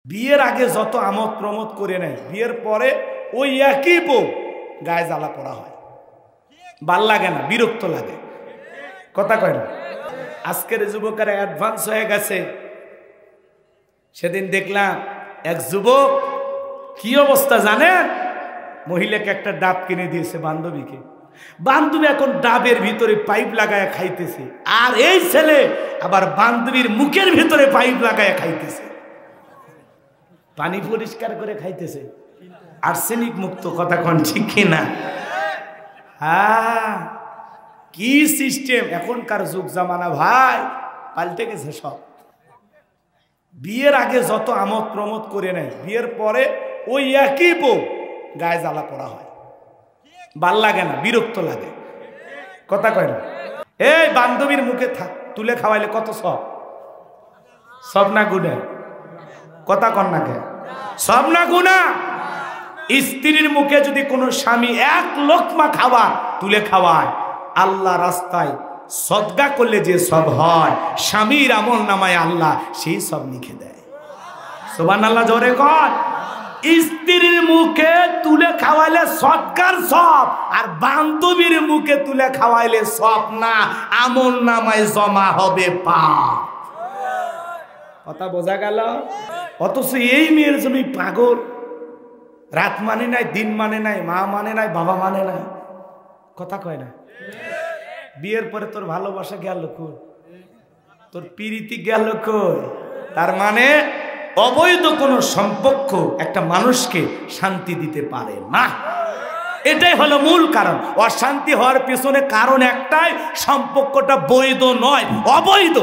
বিয়ের আগে যত আমোদ প্রমোদ করে নেয়, বিয়ের পরে ওই একই বউ গায়ে জ্বালা পড়া হয়, ভাল লাগে না, বিরক্ত লাগে। কথা কয় না? আজকের যুবকেরা অ্যাডভান্স হয়ে গেছে। সেদিন দেখলাম এক যুবক, কি অবস্থা জানেন, মহিলাকে একটা ডাব কিনে দিয়েছে বান্ধবীকে। বান্ধবী এখন ডাবের ভিতরে পাইপ লাগায় খাইতেছে, আর এই ছেলে আবার বান্ধবীর মুখের ভিতরে পাইপ লাগায় খাইতেছে, পানি পরিষ্কার করে খাইতেছে, আর্সেনিক মুক্ত। কথা কোন ঠিক কিনা? হ্যাঁ, কি সিস্টেম এখনকার যুগ জামানা ভাই, পাল্টে গেছে সব। বিয়ের আগে যত আমোদ প্রমোদ করে নেয়, বিয়ের পরে ওই একই বউ গায়ে জ্বালা পড়া হয়, ভাল লাগে না, বিরক্ত লাগে। কথা কয় না? এই বান্ধবীর মুখে তুলে খাওয়াইলে কত সব, সব না গুণা? কথা কন না কে? সব না গুণা? স্ত্রীর মুখে যদি কোনো স্বামী এক লোকমা খাওয়া তুলে খাওয়ায়, আল্লাহ রাস্তায় সদকা করলে যে সব হয়, স্বামীর আমল নামায় আল্লাহ সেই সব লিখে দেয়। সুবহানাল্লাহ জোরে কর। স্ত্রীর মুখে তুলে খাওয়াইলে সদকার সব, আর বান্ধবীর মুখে তুলে খাওয়াইলে সব না, আমল নামায় জমা হবে পাপ। কথা বোঝা গেল? অথচ এই মেয়ের জন্য পাগল, রাত মানে নাই, দিন মানে নাই, মা মানে নাই, বাবা মানে নাই। কথা কয় না? বিয়ের পরে তোর ভালোবাসা গেল কই, তোর প্রীতি গেল কই? তার মানে অবৈধ কোনো সম্পর্ক একটা মানুষকে শান্তি দিতে পারে না। এটাই হলো মূল কারণ। অশান্তি হওয়ার পেছনে কারণ একটাই, সম্পর্কটা বৈধ নয়, অবৈধ।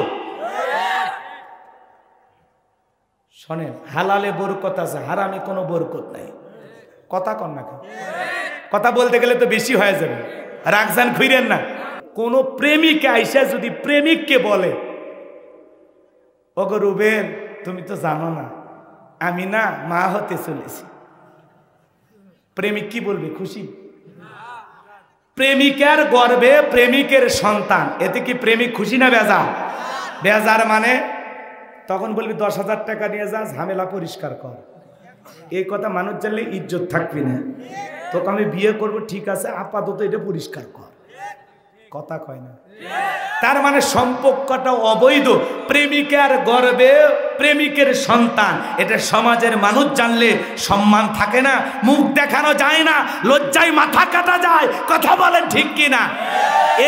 শোনেন, হালালে বরকত আছে, হারামে কোনো বরকত নাই। কথা কন না? কথা বলতে গেলে তো বেশি হয়ে যাবে, রাগজান খুইরেন না। কোন প্রেমিকা আইসা যদি প্রেমিককে বলে, ওগো রুবেল, তুমি তো জানো না আমি না মা হতে চলেছি, প্রেমিক কি বলবে? খুশি? প্রেমিকার গর্ভে প্রেমিকের সন্তান, এতে কি প্রেমিক খুশি না বেজার? বেজার মানে তখন বলবি 10,000 টাকা নিয়ে যা, ঝামেলা পরিষ্কার কর। এই কথা মানুষ জানলে ইজ্জত থাকবি না। তোকে আমি বিয়ে করবো, ঠিক আছে, আপাতত এটা পরিষ্কার কর। কথা কয় না? তার মানে সম্পর্কটা অবৈধ। প্রেমিকার গর্ভে প্রেমিকের সন্তান, এটা সমাজের মানুষ জানলে সম্মান থাকে না, মুখ দেখানো যায় না, লজ্জায় মাথা কাটা যায়। কথা বলেন ঠিক কিনা?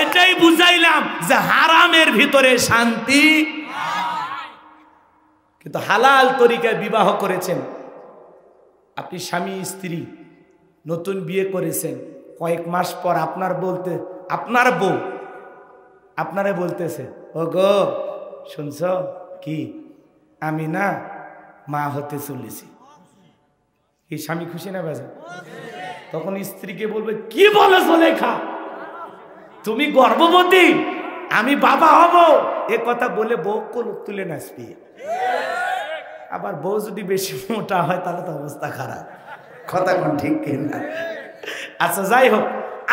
এটাই বুঝাইলাম যে হারামের ভিতরে শান্তি। কিন্তু হালাল তরিকায় বিবাহ করেছেন আপনি, স্বামী স্ত্রী নতুন বিয়ে করেছেন, কয়েক মাস পর আপনার বউ আপনারে বলতেছে, ও গো শুনছ কি, আমি না মা হতে চলেছি। কি স্বামী খুশি না বেজা? তখন স্ত্রীকে বলবে, কি বলেছো লেখা, তুমি গর্ভবতী, আমি বাবা হব। এ কথা বলে বউ কোলে তুলে নাচবি। আবার বউ যদি বেশি মোটা হয় তাহলে তো অবস্থা খারাপ। কথা কোন ঠিক কিনা? আচ্ছা যাই হোক,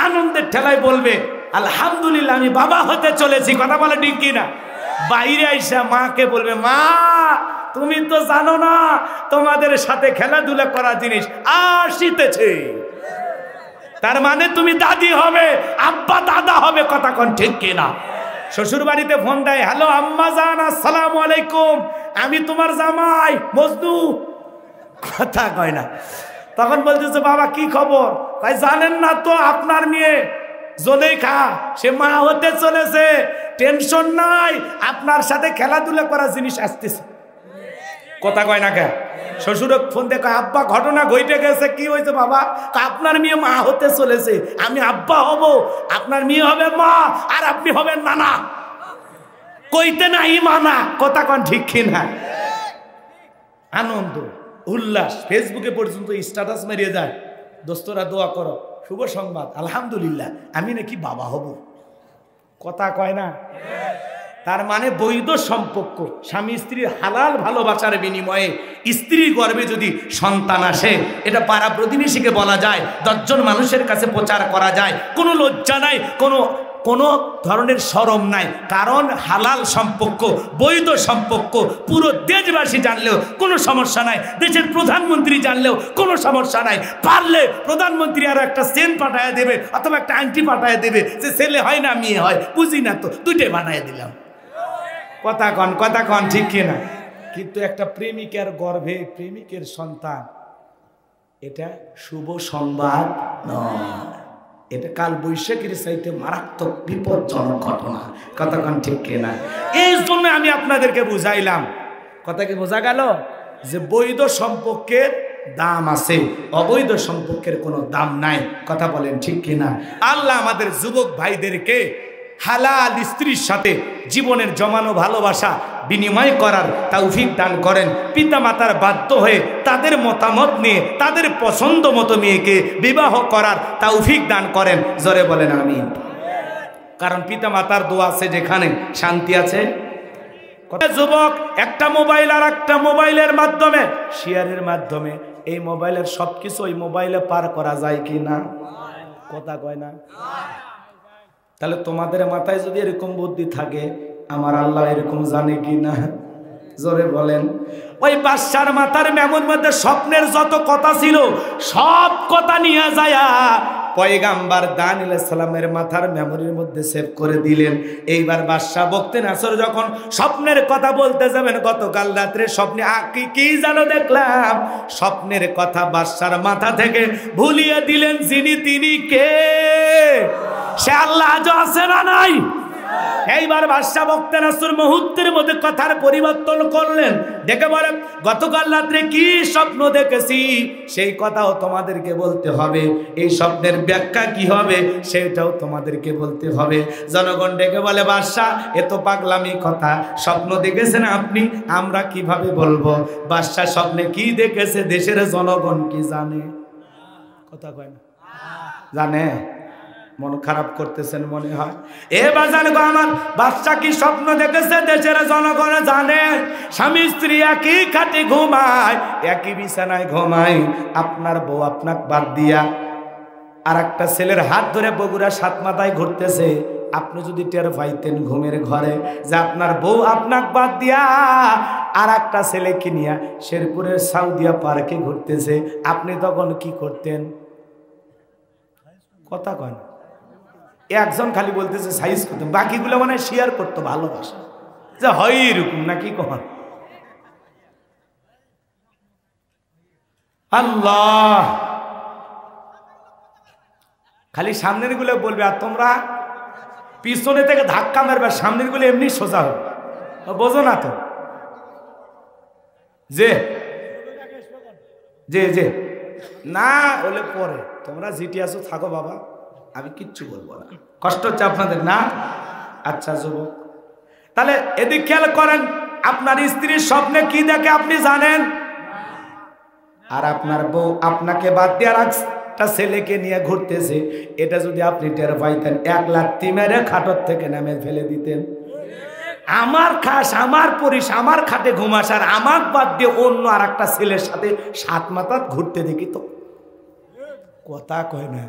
আনন্দের ঠেলায় বলবে আলহামদুলিল্লাহ আমি বাবা হতে চলেছি। কথা বলে ঠিক কিনা? বাইরে আইসা মাকে বলবে, মা তুমি তো জানো না তোমাদের সাথে খেলাধুলা করা জিনিস আসিতেছে। তার মানে তুমি দাদি হবে, আব্বা দাদা হবে। কথা কোন ঠিক কিনা? শ্বশুর বাড়িতে ফোন দেয়, হ্যালো আম্মা জান, আসসালামু আলাইকুম, আমি তোমার জামাই মজনু। কথা কয় না? তখন বলতেছে, বাবা কি খবর? কয় জানেন না তো আপনার মেয়ে জুলেখা সে মা হতে চলেছে, টেনশন নাই, আপনার সাথে খেলাধুলা করা জিনিস আসতেছে। কথা কয় না কে? শ্বশুর ফোন দেখো, আব্বা ঘটনা ঘটে গেছে। কি হয়েছে বাবা? আপনার মেয়ে মা হতে চলেছে, আমি আব্বা হব, আপনার মেয়ে হবে মা, আর আপনি হবেন নানা। কইতে নাই মানা। কথা কন ঠিক কিনা? আনন্দ উল্লাস, ফেসবুকে পর্যন্ত স্ট্যাটাস মেরিয়ে যায়, দোস্তরা দোয়া করো, শুভ সংবাদ, আলহামদুলিল্লাহ আমি নাকি বাবা হব। কথা কয় না? তার মানে বৈধ সম্পর্ক, স্বামী স্ত্রীর হালাল ভালোবাসার বিনিময়ে স্ত্রীর গর্ভে যদি সন্তান আসে, এটা পাড়া প্রতিবেশীকে বলা যায়, 10 জন মানুষের কাছে প্রচার করা যায়, কোনো লজ্জা নাই, কোনো কোনো ধরনের শরম নাই, কারণ হালাল সম্পর্ক, বৈধ সম্পর্ক পুরো দেশবাসী জানলেও কোনো সমস্যা নাই, দেশের প্রধানমন্ত্রী জানলেও কোনো সমস্যা নাই। পারলে প্রধানমন্ত্রী আরো একটা চেন পাঠায় দেবে অথবা একটা আংটি পাঠায় দেবে, যে ছেলে হয় না মেয়ে হয় বুঝি না তো, দুইটাই বানায় দিলাম। কথা কন ঠিক কিনা? কিন্তু একটা প্রেমিকের গর্ভে প্রেমিকের সন্তান, এটা শুভ সংবাদ নয়, এটা কাল বৈশাখীর চাইতে মারাত্মক বিপজ্জনক ঘটনা। কতক্ষণ ঠিক কিনা? এই জন্য আমি আপনাদেরকে বুঝাইলাম, কথা কি বোঝা গেল, যে বৈধ সম্পর্কের দাম আছে, অবৈধ সম্পর্কের কোনো দাম নাই। কথা বলেন ঠিক কিনা? আল্লাহ আমাদের যুবক ভাইদেরকে হালাল স্ত্রীর সাথে জীবনের জমানো ভালোবাসা বিনিময় করার তৌফিক দান করেন। পিতামাতার বাধ্য হয়ে তাদের মতামত নিয়ে তাদের পছন্দ মতো মেয়েকে বিবাহ করার তৌফিক দান করেন। জোরে বলেন আমিন। কারণ পিতামাতার দোয়া আছে যেখানে শান্তি আছে। যুবক একটা মোবাইল আর একটা মোবাইলের মাধ্যমে, শেয়ারের মাধ্যমে এই মোবাইলের সবকিছু ওই মোবাইলে পার করা যায় কি না? কথা কয় না? তাহলে তোমাদের মাথায় যদি এরকম বুদ্ধি থাকে, আমার আল্লাহ এরকম জানে কি না? জোরে বলেন। ওই বাদশার মাথার মেমোর মধ্যে স্বপ্নের যত কথা ছিল সব কথা নিয়ে যায় পয়গাম্বার দানিয়েল আলাইহিস সালামের মাথার মেমোরির মধ্যে সেভ করে দিলেন। এইবার বাদশা বক্তে নাসর যখন স্বপ্নের কথা বলতে যাবেন, গতকাল রাত্রে স্বপ্নে কি জানো দেখলাম, স্বপ্নের কথা বাদশার মাথা থেকে ভুলিয়ে দিলেন। যিনি তিনি কে? সে আল্লাহ আজও আছে না নাই? এইবার বাদশা বক্তে নাসর মুহূর্তের মধ্যে কথার পরিবর্তন করলেন, ডেকে বলেন গতকাল রাত্রে কি স্বপ্ন দেখেছি সেই কথাও তোমাদেরকে বলতে হবে, এই স্বপ্নের ব্যাখ্যা কি হবে সেটাও তোমাদেরকে বলতে হবে। জনগণ ডেকে বলে বাদশা এ তো পাগলামি কথা, স্বপ্ন দেখেছেন আপনি, আমরা কিভাবে বলবো? বাদশা স্বপ্নে কি দেখেছে দেশের জনগণ কি জানে? কথা কয় না? জানে? মন খারাপ করতেছেন মনে হয়। এ বাজান গো আমার, বাদশা কি স্বপ্ন দেখেছে দেশের জনগণ জানে? স্বামী স্ত্রী একই খাটে ঘুমায়, একই বিছানায় ঘুমায়, আপনার বউ আপনাকে বাদ দিয়া আর একটা ছেলের হাত ধরে বগুড়া সাত মাথায় ঘুরতেছে। আপনি যদি টের পাইতেন ঘুমের ঘরে যে আপনার বউ আপনাকে বাদ দিয়া আর একটা ছেলে কিনিয়া শেরপুরের সাউদিয়া পার্কে ঘুরতেছে, আপনি তখন কি করতেন? কথা কয় না? একজন খালি বলতেছে সাইজ করতেন, বাকিগুলো মানে শেয়ার করতো ভালোবাসা, যে হয় এরকম নাকি কখন? আল্লাহ খালি সামনের গুলো বলবে আর তোমরা পিছনে থেকে ধাক্কা মারবে, সামনের গুলো এমনি সোজা হবে। বোঝো না তো? যে যে যে না বলে পরে তোমরা জিটি আসো থাকো বাবা, আমি কিচ্ছু বলবো না, কষ্ট হচ্ছে আপনাদের না? আচ্ছা যুবক, তাহলে এদিক খেয়াল করেন, আপনার স্ত্রীর স্বপ্নে কি দেখে আপনি জানেন? আর আপনার বউ আপনাকে বাদ দিয়ে আর একটা ছেলেকে নিয়ে ঘুরতেছে, এটা যদি আপনি টের পাইতেন এক লাথি মেরে খাটর থেকে নামে ফেলে দিতেন। আমার খাস, আমার পরিস, আমার খাটে ঘুমাস, আর আমার বাদ দিয়ে অন্য আর একটা ছেলের সাথে সাত মাথা ঘুরতে দেখি তো? কথা কয় না?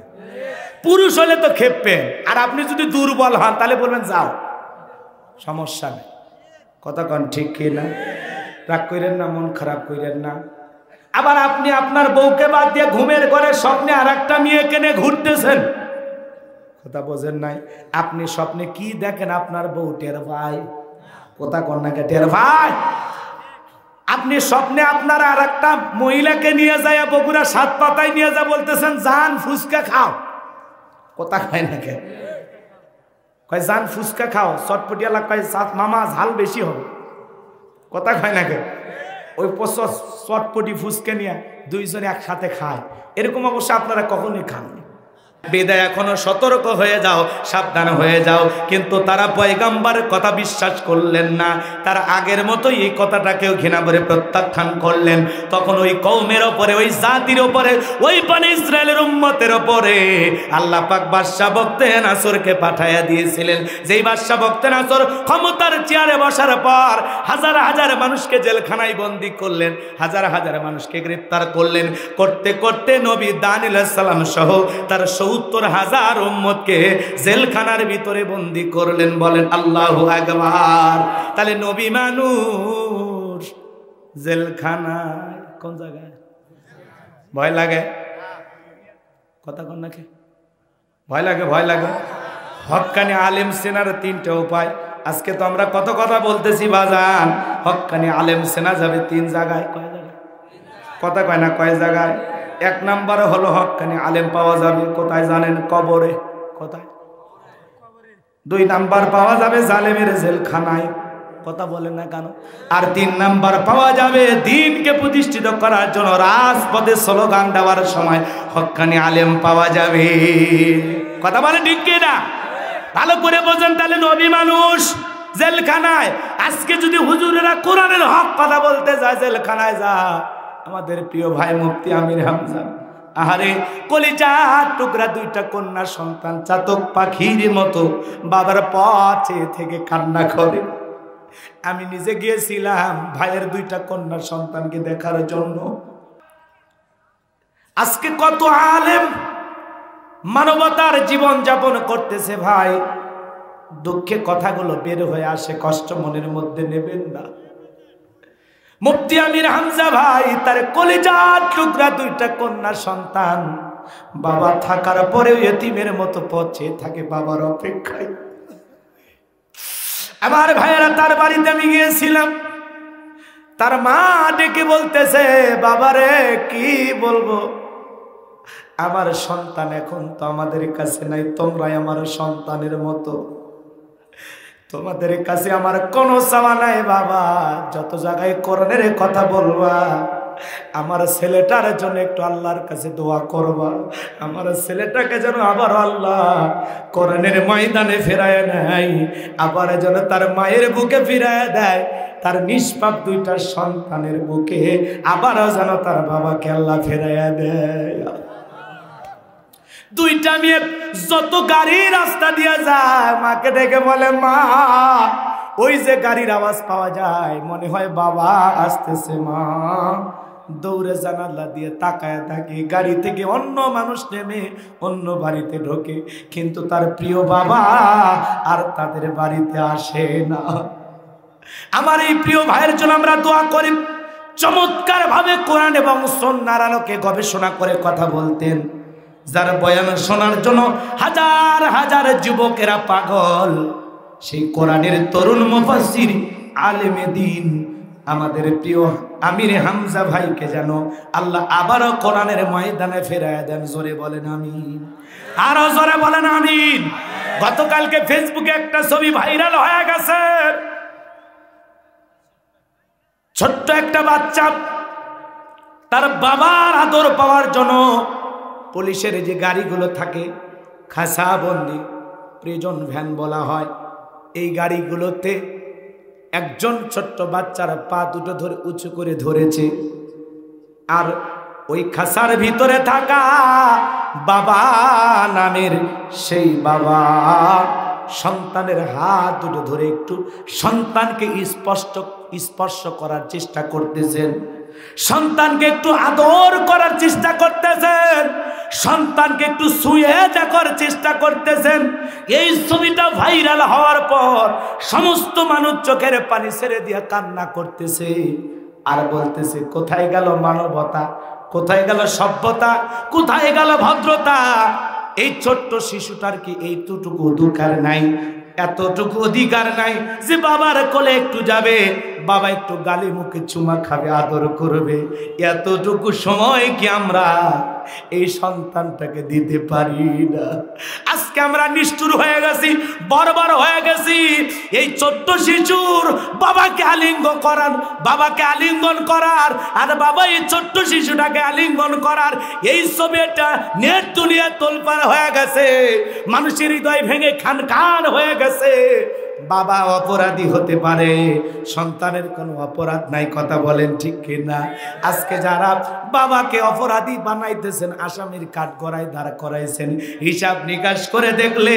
পুরুষ হলে তো খেপবেন, আর আপনি যদি দুর্বল হন তাহলে বলবেন যাও সমস্যা নেই। কথা কন ঠিক কি না? রাগ করেন না, মন খারাপ করেন না। আবার আপনি আপনার বউকে বাদ দিয়ে ঘুমের ঘরে স্বপ্নে আর একটা মেয়েকে নিয়ে ঘুরতেছেন, কথা বোঝেন নাই? আপনি স্বপ্নে কি দেখেন আপনার বউ টের ভাই? কথা কন্যাকে টের ভাই? আপনি স্বপ্নে আপনার আর একটা মহিলাকে নিয়ে যায় বগুড়া সাত পাতায় নিয়ে যা বলতেছেন জান ফুচকা খাও। কথা খায় না কে? কয় জান ফুচকা খাও, চটপটিয়ালা কয় মামা ঝাল বেশি হবে। কথা খায় না কে? ওই চটপটি ফুচকা নিয়ে দুইজনে একসাথে খায়, এরকম অবশ্য আপনারা কখনোই খাননি। বেদায় এখনো সতর্ক হয়ে যাও, সাবধান হয়ে যাও। কিন্তু তারা পয়গাম্বরের কথা বিশ্বাস করলেন না, তারা আগের মতোই এই কথাটাকেও ঘৃণা করে প্রত্যাখ্যান করলেন। তখন ওই কওমের ওপরে, ওই জাতির ওপরে, ওই বনি ইসরায়েলের উম্মতের ওপরে আল্লাহ পাক বাদশা বক্তে নাসরকে পাঠাইয়া দিয়েছিলেন। যেই বাদশা বক্তে নাসর ক্ষমতার চেয়ারে বসার পর হাজার হাজার মানুষকে জেলখানায় বন্দী করলেন, হাজার হাজার মানুষকে গ্রেফতার করলেন। করতে করতে নবী দানিয়েল আলাইহিস সালাম সহ তার ৭০,০০০ উম্মতকে জেলখানার ভিতরে বন্দী করলেন। বলেন আল্লাহু আকবার। তাহলে নবী মানুষ জেলখানায়, কোন জায়গায়? ভয় লাগে? কথা কন নাকি? ভয় লাগে? ভয় লাগে? হক্কানি আলেম চেনার ৩টা উপায়। আজকে তো আমরা কত কথা বলতেছি বাজান। হক্কানি আলেম চেনা যাবে ৩ জায়গায়। কয় জায়গায়? কথা কয় না, কয় জায়গায়? ১ নম্বরে হলো হক্কানি আলেম পাওয়া যাবে কোথায় জানেন? কবরে। কোথায়? ২ নাম্বার পাওয়া যাবে জালেমের জেলখানায়। কথা বলেন না কেন? আর ৩ নাম্বার পাওয়া যাবে দ্বীনকে প্রতিষ্ঠিত করার জন্য রাজপথে স্লোগান দেওয়ার সময় হক্কানি আলেম পাওয়া যাবে। কথা বলে ঠিক কি না? ভালো করে বোঝেন। তাহলে নবী মানুষ জেলখানায়। আজকে যদি হুজুরেরা কোরআনের হক কথা বলতে যায় জেলখানায় যা। আমাদের প্রিয় ভাই মুফতি আমির হামজা, আহারে কলিজার টুকরা 2টা কন্যা সন্তান, চাতক পাখির মতো বাবার পথে থেকে কান্না করে। আমি নিজে গিয়েছিলাম ভাইয়ের 2টা কন্যা সন্তানকে দেখার জন্য। আজকে কত আলেম মানবতার জীবন যাপন করতেছে ভাই। দুঃখে কথাগুলো বের হয়ে আসে, কষ্ট মনের মধ্যে নেবেন না। মুফতি আমির হামজা ভাই তার কলিজার টুকরা 2টা কন্যা সন্তান, বাবা থাকার পরেও এতিমের মতো পথে থাকে বাবার অপেক্ষায়। আমার ভাইয়েরা তার বাড়িতে আমি গিয়েছিলাম। তার মা ডেকে বলতেছে, বাবারে কি বলবো, আমার সন্তান এখন তো আমাদের কাছে নাই, তোমরাই আমার সন্তানের মতো, তোমাদের কাছে আমার কোনো চাওয়া নাই বাবা। যত জায়গায় কোরআনের কথা বলবা, আমার ছেলেটার জন্য একটু আল্লাহর কাছে দোয়া করবা। আমার ছেলেটাকে যেন আবার আল্লাহ কোরআনের ময়দানে ফেরায় নেয়, আবার যেন তার মায়ের বুকে ফিরায় দেয়, তার নিষ্পাপ 2টা সন্তানের বুকে আবারও যেন তার বাবাকে আল্লাহ ফেরাইয়া দেয়। 2টা মেয়ে যত গাড়ি রাস্তা দিয়ে যায় মাকে ডেকে বলে, মা ওই যে গাড়ির আওয়াজ পাওয়া যায় মনে হয় বাবা আসতেছে। মা দৌড়ে জানালা দিয়ে তাকায় থাকি, গাড়ি থেকে অন্য মানুষ নেমে অন্য বাড়িতে ঢোকে, কিন্তু তার প্রিয় বাবা আর তাদের বাড়িতে আসে না। আমার এই প্রিয় ভাইয়ের জন্য আমরা দোয়া করি। চমৎকার ভাবে কোরআন এবং সুন্নাহর আলোকে গবেষণা করে কথা বলতেন, যার বয়ান শোনার জন্য হাজার হাজার যুবকেরা পাগল। সেই কোরআনের তরুণ মুফাসসির আলেমে দ্বীন আমাদের প্রিয় আমির হামজা ভাইকে যেন আল্লাহ আবারও কোরআনের ময়দানে ফেরায় দেন। জোরে বলেন আমিন, আরো জোরে বলেন আমিন। গতকালকে ফেসবুকে একটা ছবি ভাইরাল হয়ে গেছে। ছোট্ট একটা বাচ্চা তার বাবার আদর পাওয়ার জন্য পুলিশের যে গাড়িগুলো থাকে খাসাবন্দি, প্রিজন ভ্যান বলা হয়, এই গাড়িগুলোতে একজন ছোট্ট বাচ্চার পা 2টো ধরে উঁচু করে ধরেছে, আর ওই খাসার ভিতরে থাকা বাবা নামের সেই বাবা সন্তানের হাত 2টো ধরে একটু সন্তানকে স্পর্শ করার চেষ্টা করতেছেন, সন্তানকে একটু আদর করার চেষ্টা করতেছেন, সন্তানকে একটু ছুঁয়ে দেখার চেষ্টা করতেছেন। এই ছবিটা ভাইরাল হওয়ার পর সমস্ত মানুষ চোখের পানি ছেড়ে দিয়ে কান্না করতেছে আর বলতেছে, কোথায় গেল মানবতা, কোথায় গেল সভ্যতা, কোথায় গেল ভদ্রতা? এই ছোট্ট শিশুটার কি এইটুকু অধিকার নাই, এতটুকু অধিকার নাই যে বাবার কোলে একটু যাবে, বাবা একটু গালি মুখে চুমা খাবে, আদর করবে? এতটুকু সময় কি আমরা এই সন্তানটাকে দিতে পারি না? আজকে আমরা নিষ্ঠুর হয়ে গেছি, বর্বর হয়ে গেছি। এই ছোট্ট শিশুর বাবাকে আলিঙ্গন করার আর বাবা এই ছোট্ট শিশুটাকে আলিঙ্গন করার এই ছবিটা নেট দুনিয়া তোলপাড় হয়ে গেছে, মানুষের হৃদয় ভেঙে খান খান হয়ে গেছে। বাবা অপরাধী হতে পারে, সন্তানের কোনো অপরাধ নাই। কথা বলেন ঠিক কিনা? আজকে যারা বাবাকে অপরাধী বানাইতেছেন, আসামির কাঠগড়ায় দাঁড় করাইছেন, হিসাব নিকাশ করে দেখলে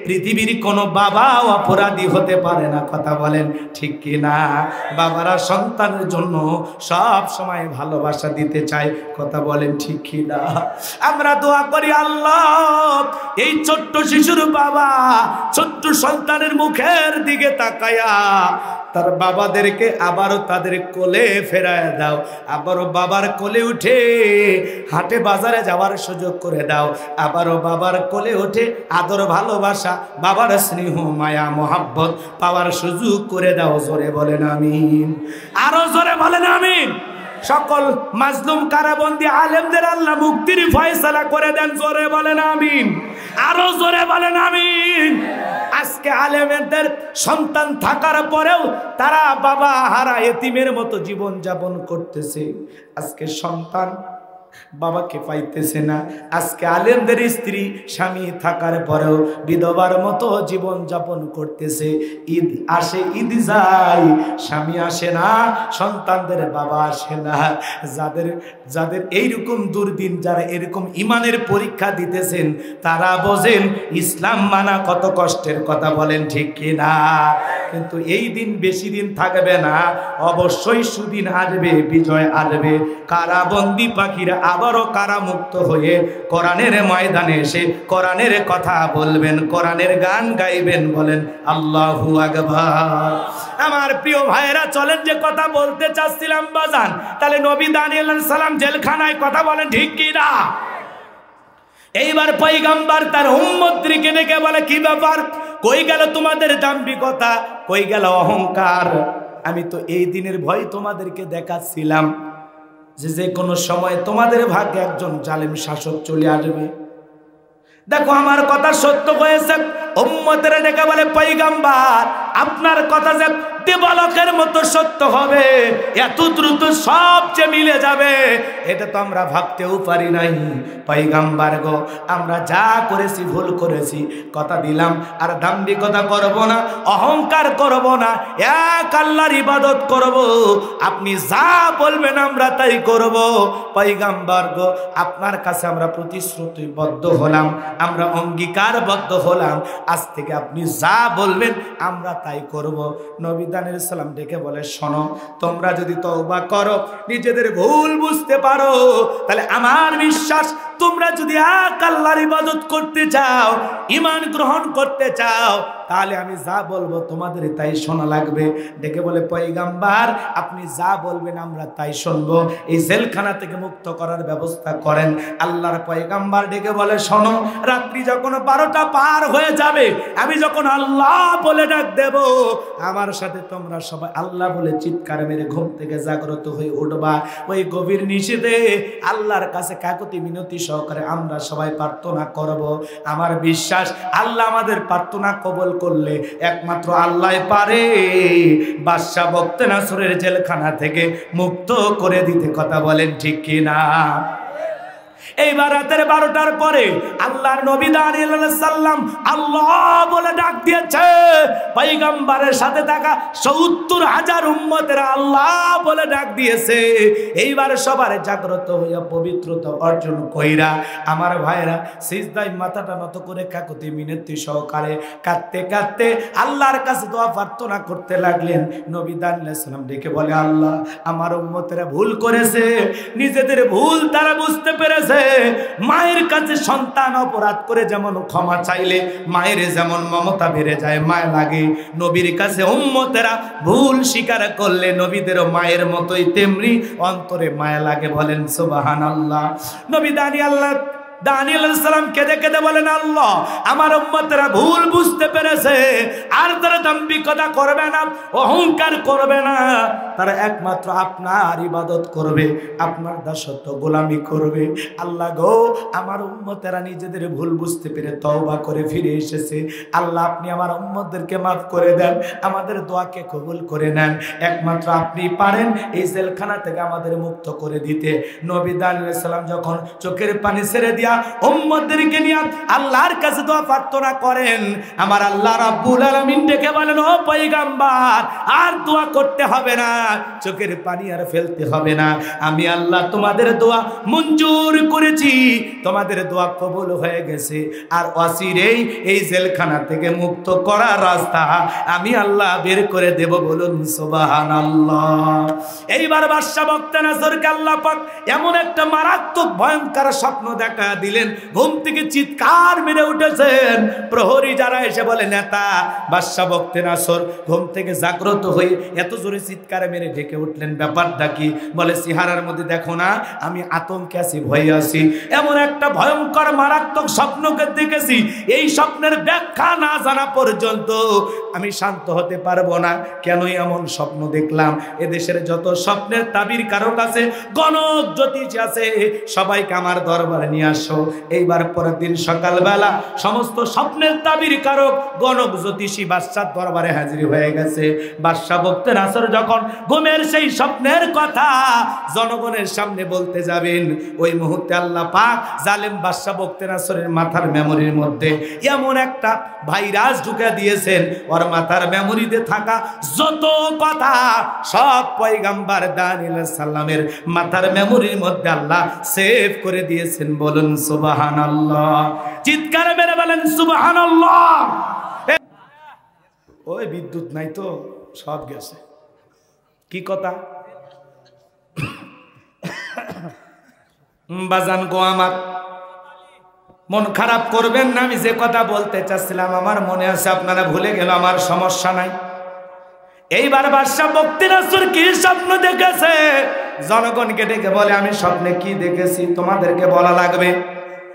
পৃথিবীর কোনো বাবা অপরাধী হতে পারে না। কথা বলেন ঠিক কিনা? বাবারা সন্তানের জন্য সব সময় ভালোবাসা দিতে চায়। কথা বলেন ঠিক কিনা? আমরা দোয়া করি, আল্লাহ এই ছোট্ট শিশুর বাবা ছোট্ট সন্তানের মুখের দিকে তাকায়া তার বাবাদেরকে আবারও তাদের কোলে ফেরায় দাও, আবারও বাবার কোলে উঠে হাটে বাজারে যাওয়ার সুযোগ করে দাও, আবারও বাবার কোলে উঠে আদর ভালোবাসা, বাবার স্নেহ মায়া মহাব্বত পাওয়ার সুযোগ করে দাও। জোরে বলেন আমিন, আরো জোরে বলেন আমিন। সকল মাজলুম কারাবন্দী আলেমদের আল্লাহ মুক্তির ফয়সালা করে দেন। জোরে বলেন আমিন, আরো জোরে বলেন আমিন। আজকে আলেমদের সন্তান থাকার পরেও তারা বাবা হারা এতিমের মতো জীবন যাপন করতেছে। আজকে সন্তান বাবাকে পাইতেছে না। আজকে আলেমদের স্ত্রী স্বামী থাকার পরেও বিধবার মতো জীবন যাপন করতেছে। ঈদ আসে ঈদ যায়, স্বামী আসে না, সন্তানদের বাবা আসে না। যাদের এইরকম দুর্দিন, যারা এরকম ইমানের পরীক্ষা দিতেছেন, তারা বোঝেন ইসলাম মানা কত কষ্টের। কথা বলেন ঠিক কিনা? কিন্তু এই দিন বেশি দিন থাকবে না, অবশ্যই সুদিন আসবে, বিজয় আসবে। কারাবন্দী পাখিরা আবারও কারামুক্ত হয়ে কোরআনের ময়দানে এসে কোরআনের কথা বলবেন, কোরআনের গান গাইবেন। বলেন আল্লাহু আকবার। আমার প্রিয় ভাইয়েরা, চলেন যে কথা বলতে চাচ্ছিলাম বাজান, তাহলে নবী দানিয়েল আলাইহিস সালাম জেলখানায়। কথা বলেন ঠিক কি না? এইবার পয়গম্বর তার উম্মতদেরকে ডেকে বলে, কি ব্যাপার, কই গেল তোমাদের দাম্ভিকতা, কই গেল অহংকার? আমি তো এই দিনের ভয় তোমাদেরকে দেখাচ্ছিলাম যে কোনো সময় তোমাদের ভাগ্যে একজন জালেম শাসক চলে আসবে। দেখো আমার কথা সত্য হয়েছে। উম্মতের ডেকে বলে, পয়গম্বর আপনার কথা যে দেবালকের মতো সত্য হবে, এত দ্রুত সব যে মিলে যাবে, এটা তো আমরা ভাবতেও পারি নাই। পয়গম্বর গো, আমরা যা করেছি ভুল করেছি, কথা দিলাম আর দাম্ভিকতা করব না, অহংকার করব না, এক আল্লাহর ইবাদত করব, আপনি যা বলবেন আমরা তাই করব। পয়গম্বর গো, আপনার কাছে আমরা প্রতিশ্রুতিবদ্ধ হলাম, আমরা অঙ্গীকারবদ্ধ হলাম, আজ থেকে আপনি যা বলবেন আমরা তাই করব। নবী দানিয়েল সালাম ডেকে বলে, শোনো, তোমরা যদি তওবা করো, নিজেদের ভুল বুঝতে পারো, তাহলে আমার বিশ্বাস, তোমরা যদি এক আল্লাহর ইবাদত করতে চাও, ঈমান গ্রহণ করতে চাও, তাহলে আমি যা বলবো তোমাদের তাই শোনা লাগবে। ডেকে বলে, পয়গম্বর আপনি যা বলবেন আমরা তাই শুনবো, এই জেলখানা থেকে মুক্ত করার ব্যবস্থা করেন। আল্লাহর পয়গম্বর ডেকে বলে, শোনো, রাত্রি যখন 12টা পার হয়ে যাবে, আমি যখন আল্লাহ বলে ডাক দেব, আমার সাথে তোমরা সবাই আল্লাহ বলে চিৎকার মেরে ঘুম থেকে জাগ্রত হয়ে উঠবা। ওই গভীর নিশীথে আল্লাহর কাছে কাকুতি মিনতি সহকারে আমরা সবাই প্রার্থনা করব। আমার বিশ্বাস, আল্লাহ আমাদের প্রার্থনা কবুল করলে একমাত্র আল্লাহ পারে বাদশা বখতে নাসরের জেলখানা থেকে মুক্ত করে দিতে। কথা বলেন ঠিক কিনা? এইবার রাতের 12টার পরে আল্লাহর নবী দানিয়েল আলাইহিস সালাম আল্লাহ বলে ডাক দিয়েছে। পয়গম্বরের সাথে থাকা ৭০,০০০ উম্মতেরা আল্লাহ বলে ডাক দিয়েছে। এইবার সবার জাগ্রত হইয়া পবিত্রতা অর্জন কইরা আমার ভাইরা সিজদায় মাথাটা নত করে কাকুতি মিনতি সহকারে কাঁদতে কাঁদতে আল্লাহর কাছে দোয়া প্রার্থনা করতে লাগলেন। নবী দানিয়েল আলাইহিস সালাম ডেকে বলে, আল্লাহ আমার উম্মতেরা ভুল করেছে, নিজেদের ভুল তারা বুঝতে পেরেছে। মায়ের কাছে সন্তান অপরাধ করে যেমন ক্ষমা চাইলে মায়ের যেমন মমতা বেড়ে যায়, মায়া লাগে, নবীর কাছে উম্মতেরা ভুল স্বীকার করলে নবীদেরও মায়ের মতোই তেমনি অন্তরে মায়া লাগে। বলেন সুবহানাল্লাহ। নবী দানিয়েল আলাইহিস সালাম কেঁদে কেঁদে বলেন, আল্লাহ আমার উম্মতেরা ভুল বুঝতে পেরেছে, আর তারা দাম্ভিকতা করবে না, অহংকার করবে না, তারা একমাত্র আপনার ইবাদত করবে, আপনার দাসত্ব গোলামি করবে। আল্লাহ গো, আমার উম্মতেরা নিজেদের ভুল বুঝতে পেরে তওবা করে ফিরে এসেছে। আল্লাহ আপনি আমার উম্মতদেরকে মাফ করে দেন, আমাদের দোয়াকে কবুল করে নেন, একমাত্র আপনি পারেন এই জেলখানা থেকে আমাদের মুক্ত করে দিতে। নবী দানিয়েল আলাইহিস সালাম যখন চোখের পানি ছেড়ে দিয়ে দিয়া উম্মতদেরকে নিয়ে আল্লাহর কাছে দোয়া প্রার্থনা করেন। আমার আল্লাহ রাব্বুল আলামিন ডেকে বলেন, ও পয়গম্বর আর দোয়া করতে হবে না, চোখের পানি আর ফেলতে হবে না, আমি আল্লাহ তোমাদের দোয়া মঞ্জুর করেছি, তোমাদের দোয়া কবুল হয়ে গেছে। আর অচিরেই এই জেলখানা থেকে মুক্ত করার রাস্তা আমি আল্লাহ বের করে দেব। বলুন সুবহানাল্লাহ। এইবার বাদশা বখতিয়ার আল্লাহ পাক এমন একটা মারাত্মক ভয়ঙ্কর স্বপ্ন দেখা দিলেন, ঘুম থেকে চিৎকার মেরে উঠেছেন। প্রহরী যারা এসে বলে, নেতা বাদশা বখতিয়ার ঘুম থেকে জাগ্রত হয়ে এত জোরে চিৎকার মেরে ডেকে উঠলেন, ব্যাপারটা কি? বলে, সিহারার মধ্যে দেখো না আমি আতঙ্কে আছি, ভয়ে আছি, এমন একটা ভয়ঙ্কর মারাত্মক স্বপ্নকে দেখেছি, এই স্বপ্নের ব্যাখ্যা না জানা পর্যন্ত আমি শান্ত হতে পারবো না। কেনই এমন স্বপ্ন দেখলাম? এদেশের যত স্বপ্নের তাবির কারক আছে, গণক জ্যোতিষ আছে, সবাইকে আমার দরবারে নিয়ে আসো। এইবার পরের দিন সকালবেলা সমস্ত স্বপ্নের তাবির কারক, গণক জ্যোতিষী বাদশার দরবারে হাজির হয়ে গেছে। বাদশা বখতিয়ার যখন ঘুমের সেই স্বপ্নের কথা জনগণের সামনে বলতে যাবেন, ওই মুহূর্তে আল্লাহ পাক জালেম বাদশা বখতিয়ারের মাথার মেমোরির মধ্যে এমন একটা ভাইরাস ঢুকে দিয়েছেন, ওর মাথার মেমোরিতে থাকা যত কথা সব পয়গম্বর দানিয়েল আলাইহিস সালামের মাথার মেমোরির মধ্যে আল্লাহ সেভ করে দিয়েছেন। বলুন সুবহানাল্লাহ। চিৎকার মেরে বলেন সুবহানাল্লাহ। ওই বিদ্যুৎ নাই তো, সব গেছে। কি কথা? বাজান গো আমার, মন খারাপ করবেন না, আমি যে কথা বলতে চাচ্ছিলাম আমার মনে আছে, আপনারা ভুলে গেল, আমার সমস্যা নাই। এইবার বাদশা বখতিয়ার কি স্বপ্ন দেখেছে জনগণকে ডেকে বলে, আমি স্বপ্নে কি দেখেছি তোমাদেরকে বলা লাগবে।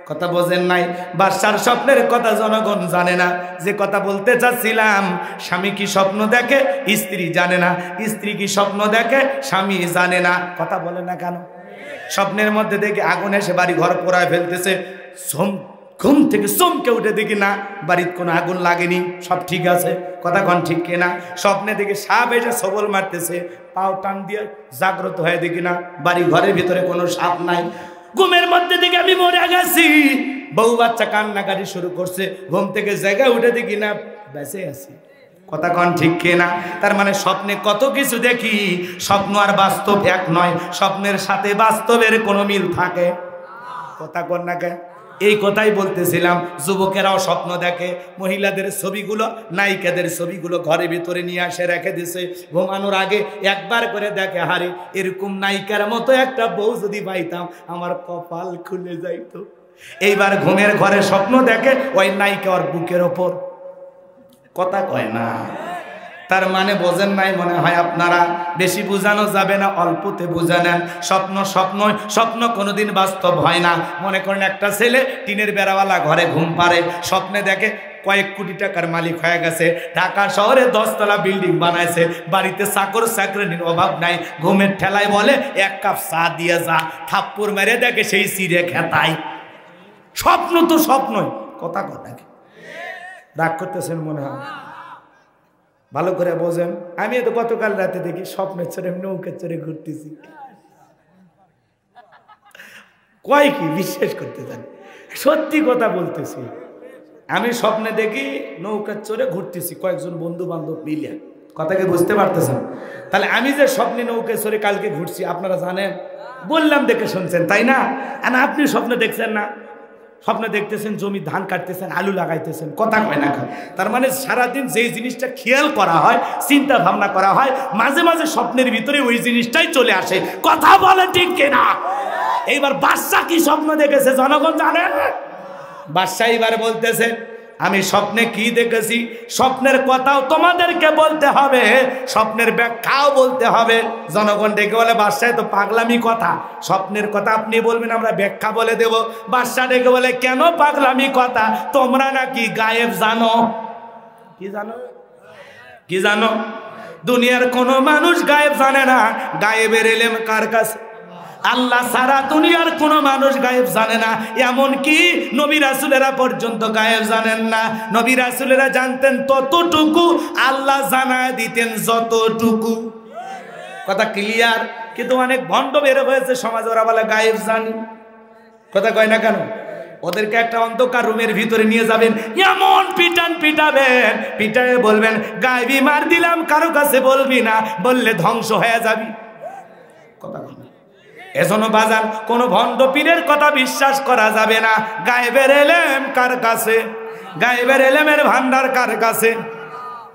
কথা বোঝেন নাই? বাদশার স্বপ্নের কথা জনগণ জানে না। যে কথা বলতে চাচ্ছিলাম, স্বামী কি স্বপ্ন দেখে স্ত্রী জানে না, স্ত্রী কি স্বপ্ন দেখে স্বামী জানে না। কথা বলে না কেন? স্বপ্নের মধ্যে দেখে আগুন এসে বাড়ি ঘর পোড়ায় ফেলতেছে, ঘুম থেকে চমকে উঠে দেখি না বাড়িতে কোনো আগুন লাগেনি, সব ঠিক আছে। কথা কন ঠিক কিনা? স্বপ্নে দেখে সাপ এসে সবল মারতেছে, পাও টান দিয়ে জাগ্রত হয়ে দেখি না বাড়ি ঘরের ভিতরে কোনো সাপ নাই। ঘুমের মধ্যে দেখে আমি মরে গেছি, বউ বাচ্চা কান্নাকাটি শুরু করছে, ঘুম থেকে জায়গায় উঠে দেখি না বেঁচে আছি। কথা কন ঠিক কিনা? তার মানে স্বপ্নে কত কিছু দেখি, স্বপ্ন আর বাস্তব এক নয়, স্বপ্নের সাথে বাস্তবের কোনো মিল থাকে। কথা কন না কে? এই কথাই বলতেছিলাম, যুবকেরাও স্বপ্ন দেখে, মহিলাদের ছবিগুলো, নায়িকাদের ছবিগুলো ঘরের ভিতরে নিয়ে আসে রেখে দিছে, ঘুমানোর আগে একবার করে দেখে, হারে এরকম নায়িকার মতো একটা বউ যদি পাইতাম আমার কপাল খুলে যাইতো। এইবার ঘুমের ঘরে স্বপ্ন দেখে ওই নায়িকা ওর বুকের ওপর। কথা কয় না। তার মানে বোঝেন নাই মনে হয় আপনারা। বেশি বুঝানো যাবে না, অল্পতে বুঝা নেন। স্বপ্ন স্বপ্ন, স্বপ্ন কোনোদিন বাস্তব হয় না। মনে করেন একটা ছেলে টিনের বেড়াওয়ালা ঘরে ঘুম পাড়ে, স্বপ্নে দেখে কয়েক কোটি টাকার মালিক হয়ে গেছে, ঢাকা শহরে 10 তলা বিল্ডিং বানাইছে, বাড়িতে চাকর চাকরানির অভাব নাই, ঘুমের ঠেলায় বলে এক কাপ চা দিয়ে যা, থাপ্পড় মেরে দেখে সেই চিড়ে খেতায়। স্বপ্ন তো স্বপ্নই। কথা কি রাগ করতেছেন মনে হয়? ভালো করে বোঝেন। আমি তো গতকাল রাতে দেখি স্বপ্নের চড়ে নৌকার চড়ে ঘুরতেছি। কয় কি বিশ্বাস করতে চান? সত্যি কথা বলতেছি। আমি স্বপ্নে দেখি নৌকার চড়ে ঘুরতেছি কয়েকজন বন্ধু বান্ধব মিলে। কথাকে বুঝতে পারতেছেন? তাহলে আমি যে স্বপ্নে নৌকায় চড়ে কালকে ঘুরছি আপনারা জানেন? বললাম দেখে শুনছেন, তাই না? আর আপনি স্বপ্নে দেখছেন না? স্বপ্নে দেখতেছেন জমি ধান কাটতেছেন, আলু লাগাইতেছেন। কথা কয় না খায়। তার মানে সারাদিন যেই জিনিসটা খেয়াল করা হয়, চিন্তা ভাবনা করা হয়, মাঝে মাঝে স্বপ্নের ভিতরে ওই জিনিসটাই চলে আসে। কথা বলে ঠিক কিনা? এইবার বাদশা কি স্বপ্ন দেখেছে জনগণ জানে? বাদশা এবার বলতেছে, আমি স্বপ্নে কি দেখেছি, স্বপ্নের কথাও তোমাদেরকে বলতে হবে, স্বপ্নের ব্যাখ্যাও বলতে হবে। জনগণ ডেকে বলে, বাদশায় তো পাগলামি কথা, স্বপ্নের কথা আপনি বলবেন আমরা ব্যাখ্যা বলে দেব। বাদশা ডেকে বলে, কেন পাগলামি কথা? তোমরা নাকি গায়েব জানো? কি জানো? কি জানো? দুনিয়ার কোনো মানুষ গায়েব জানে না। গায়েবের ইলম কার কাছে? আল্লাহ ছাড়া দুনিয়ার কোনো মানুষ গায়েব জানে না। এমন কি নবী রাসূলেরা পর্যন্ত গায়েব জানেন না। নবী রাসূলেরা জানতেন ততটুকু, আল্লাহ জানায় দিতেন যতটুকু। কথা ক্লিয়ার? কিন্তু অনেক ভণ্ড বের হয়েছে সমাজে, ওরা বলে গায়েব জানি। কথা কয় না কেন? ওদেরকে একটা অন্ধকার রুমের ভিতরে নিয়ে যাবেন, এমন পিটাবেন, পিটায়ে বলবেন গায়েবী মার দিলাম, কারো কাছে বলবি না, বললে ধ্বংস হয়ে যাবি। কথা বলবেন। এজন্য বাজান কোন ভণ্ড পীরের কথা বিশ্বাস করা যাবে না। গায়েবের এলেম কার কাছে? গায়েবের এলেমের ভান্ডার কার কাছে?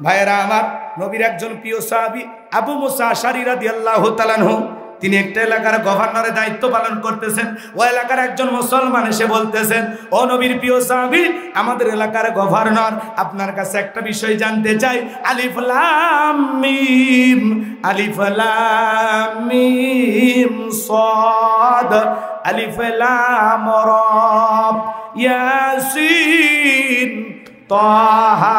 ভাইয়েরা আমার, নবীর একজন প্রিয় সাহাবী আবু মুসা আশআরী রাদিয়াল্লাহু তাআলা আনহু, তিনি একটা এলাকার গভর্নরের দায়িত্ব পালন করতেছেন। ওই এলাকার একজন মুসলমান এসে বলতেছেন, ও নবীর প্রিয় সাহাবী, আমাদের এলাকার গভর্নর আপনার কাছে একটা বিষয় জানতে চাই। আলিফ লাম মিম, আলিফ লাম মিম সাদ, আলিফ লাম রা, ইয়াসিন, তাহা,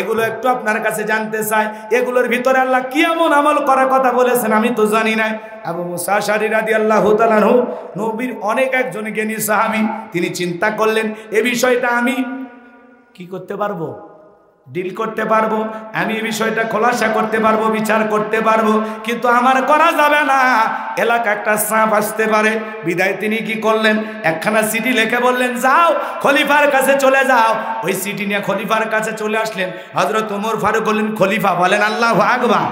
এগুলো একটু আপনার কাছে জানতে চাই। এগুলোর ভিতরে আল্লাহ কি এমন আমল করার কথা বলেছেন আমি তো জানি না। আবু মুসা আশআরী রাদিয়াল্লাহু তাআলা আনহু, নবীর অনেক একজন জ্ঞানী সাহাবী, তিনি চিন্তা করলেন এই বিষয়টা আমি কি করতে পারবো, ডিল করতে পারবো, আমি এই বিষয়টা খোলাসা করতে পারবো, বিচার করতে পারবো, কিন্তু আমার করা যাবে না, এলাকা একটা সাপ আসতে পারে। বিদায় তিনি কি করলেন, একখানা চিঠি লিখে বললেন যাও খলিফার কাছে চলে যাও। ওই চিঠি নিয়ে খলিফার কাছে চলে আসলেন। হযরত ওমর ফারুক বললেন, খলিফা বলেন আল্লাহু আকবার।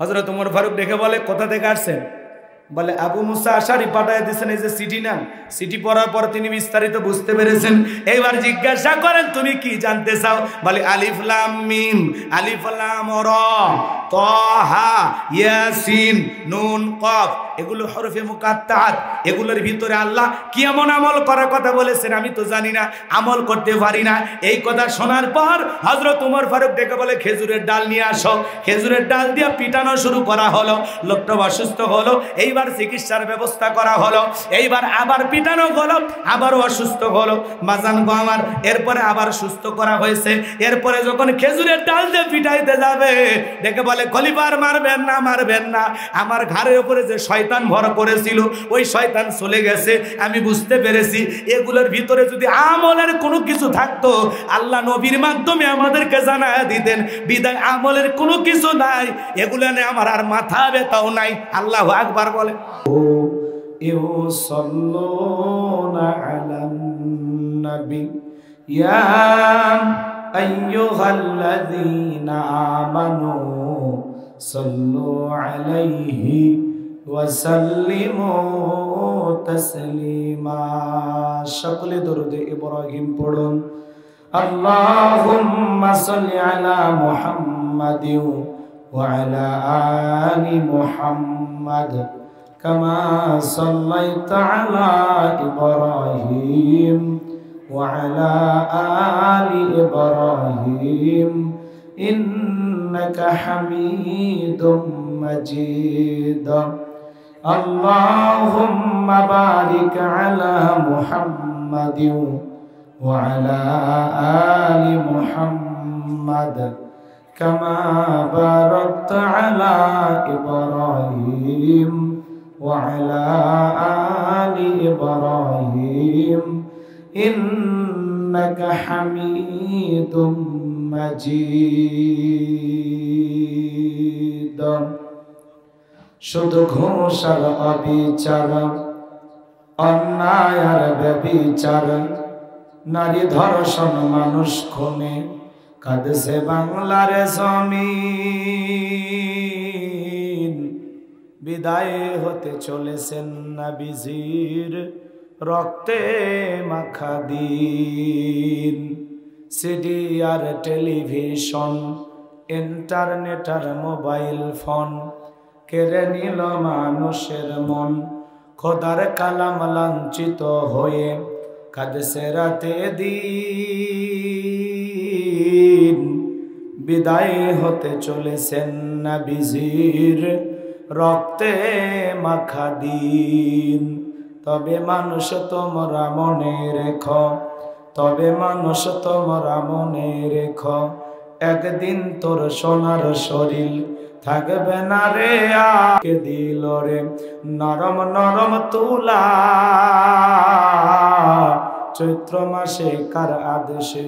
হযরত ওমর ফারুক দেখে বলে কোথা থেকে আসছেন? বলে আবু মুসা আশআরী পাঠায় দিয়েছেন, এই যে চিঠি নেন। চিঠি পড়ার পর তিনি বিস্তারিত বুঝতে পেরেছেন। এইবার জিজ্ঞাসা করেন তুমি কি জানতে চাও? বলে আলিফ লাম মিম, আলিফ লাম রা, তাহা, ইয়াসিন, নুন, কফ, এগুলো হরফে মুকাত্তাত। এগুলোর ভিতরে আল্লাহ কি এমন আমল করার কথা বলেছেন আমি তো জানি না, আমল করতে পারি না। এই কথা শোনার পর হযরত ওমর ফারুক ডেকে বলে খেজুরের ডাল নিয়ে আসো। খেজুরের ডাল দিয়ে পিটানো শুরু করা হলো। লোকটা অসুস্থ হলো। এইবার চিকিৎসার ব্যবস্থা করা হলো। এইবার আবার পিটানো হলো, আবারও অসুস্থ হলো। বাজান গো আমার, এরপরে আবার সুস্থ করা হয়েছে। এরপরে যখন খেজুরের ডাল দিয়ে পিটাইতে যাবে, ডেকে বলে খলিফার মারবেন না, মারবেন না, আমার ঘাড়ের উপরে যে শয়তান ভর করেছিল ওই শয়তান চলে গেছে। আমি বুঝতে পেরেছি এগুলোর ভিতরে যদি আমলের কোনো কিছু থাকতো আল্লাহ নবীর মাধ্যমে আমাদেরকে জানায় দিতেন। বিদায় আমলের কোনো কিছু নাই, এগুলো নিয়ে আমার আর মাথা ব্যথাও নাই। আল্লাহু আকবার বলে। ইউসাল্লুনা আলান নবী ইয়া আইয়ুহাল্লাযীনা আমানু সাল্লু আলাইহি ওয়া সাল্লিমু তাসলিমা। সকলে দরুদে ইব্রাহিম পড়ুন। আল্লাহুম্মা সাল্লি আলা মুহাম্মাদিন ওয়া আলা আলি মুহাম্মাদ কামা সাল্লাইতা আলা ইব্রাহিম ওয়া আলা আলি ইব্রাহিম ইন্নাকা হামিদুম মাজিদ। আল্লাহুম্মা বারিক আলা মুহাম্মাদিন ওয়া আলা আলি মুহাম্মাদ কামা বারাকতা আলা ইব্রাহিম ওয়া আলা আলি ইব্রাহিম ইন্নাকা হামিদুম মাজিদ। শুধু ঘুষ আর অবিচার, অন্যায় আর ব্যভিচার, নারী ধর্ষণ, মানুষ খুনে কাঁদছে বাংলার জমিন। বিদায় হতে চলেছেন নবীজির রক্তে মাখা দিন। সিডি আর টেলিভিশন, ইন্টারনেট আর মোবাইল ফোন কেড়ে নিল মানুষের মন। খোদার কালাম লাঞ্ছিত হয়ে কাঁদছে রাতে দিন। বিদায় হতে চলেছেন নবীজির রক্তে মাখা দিন। তবে মানুষ তোমরা মনে রেখো, তবে মানুষ তোমরা মনে রেখো, একদিন তোর সোনার শরীর থাকবে না রে। আকে দিল রে নরম নরম তুলা, চৈত্র মাসে কার আদেশে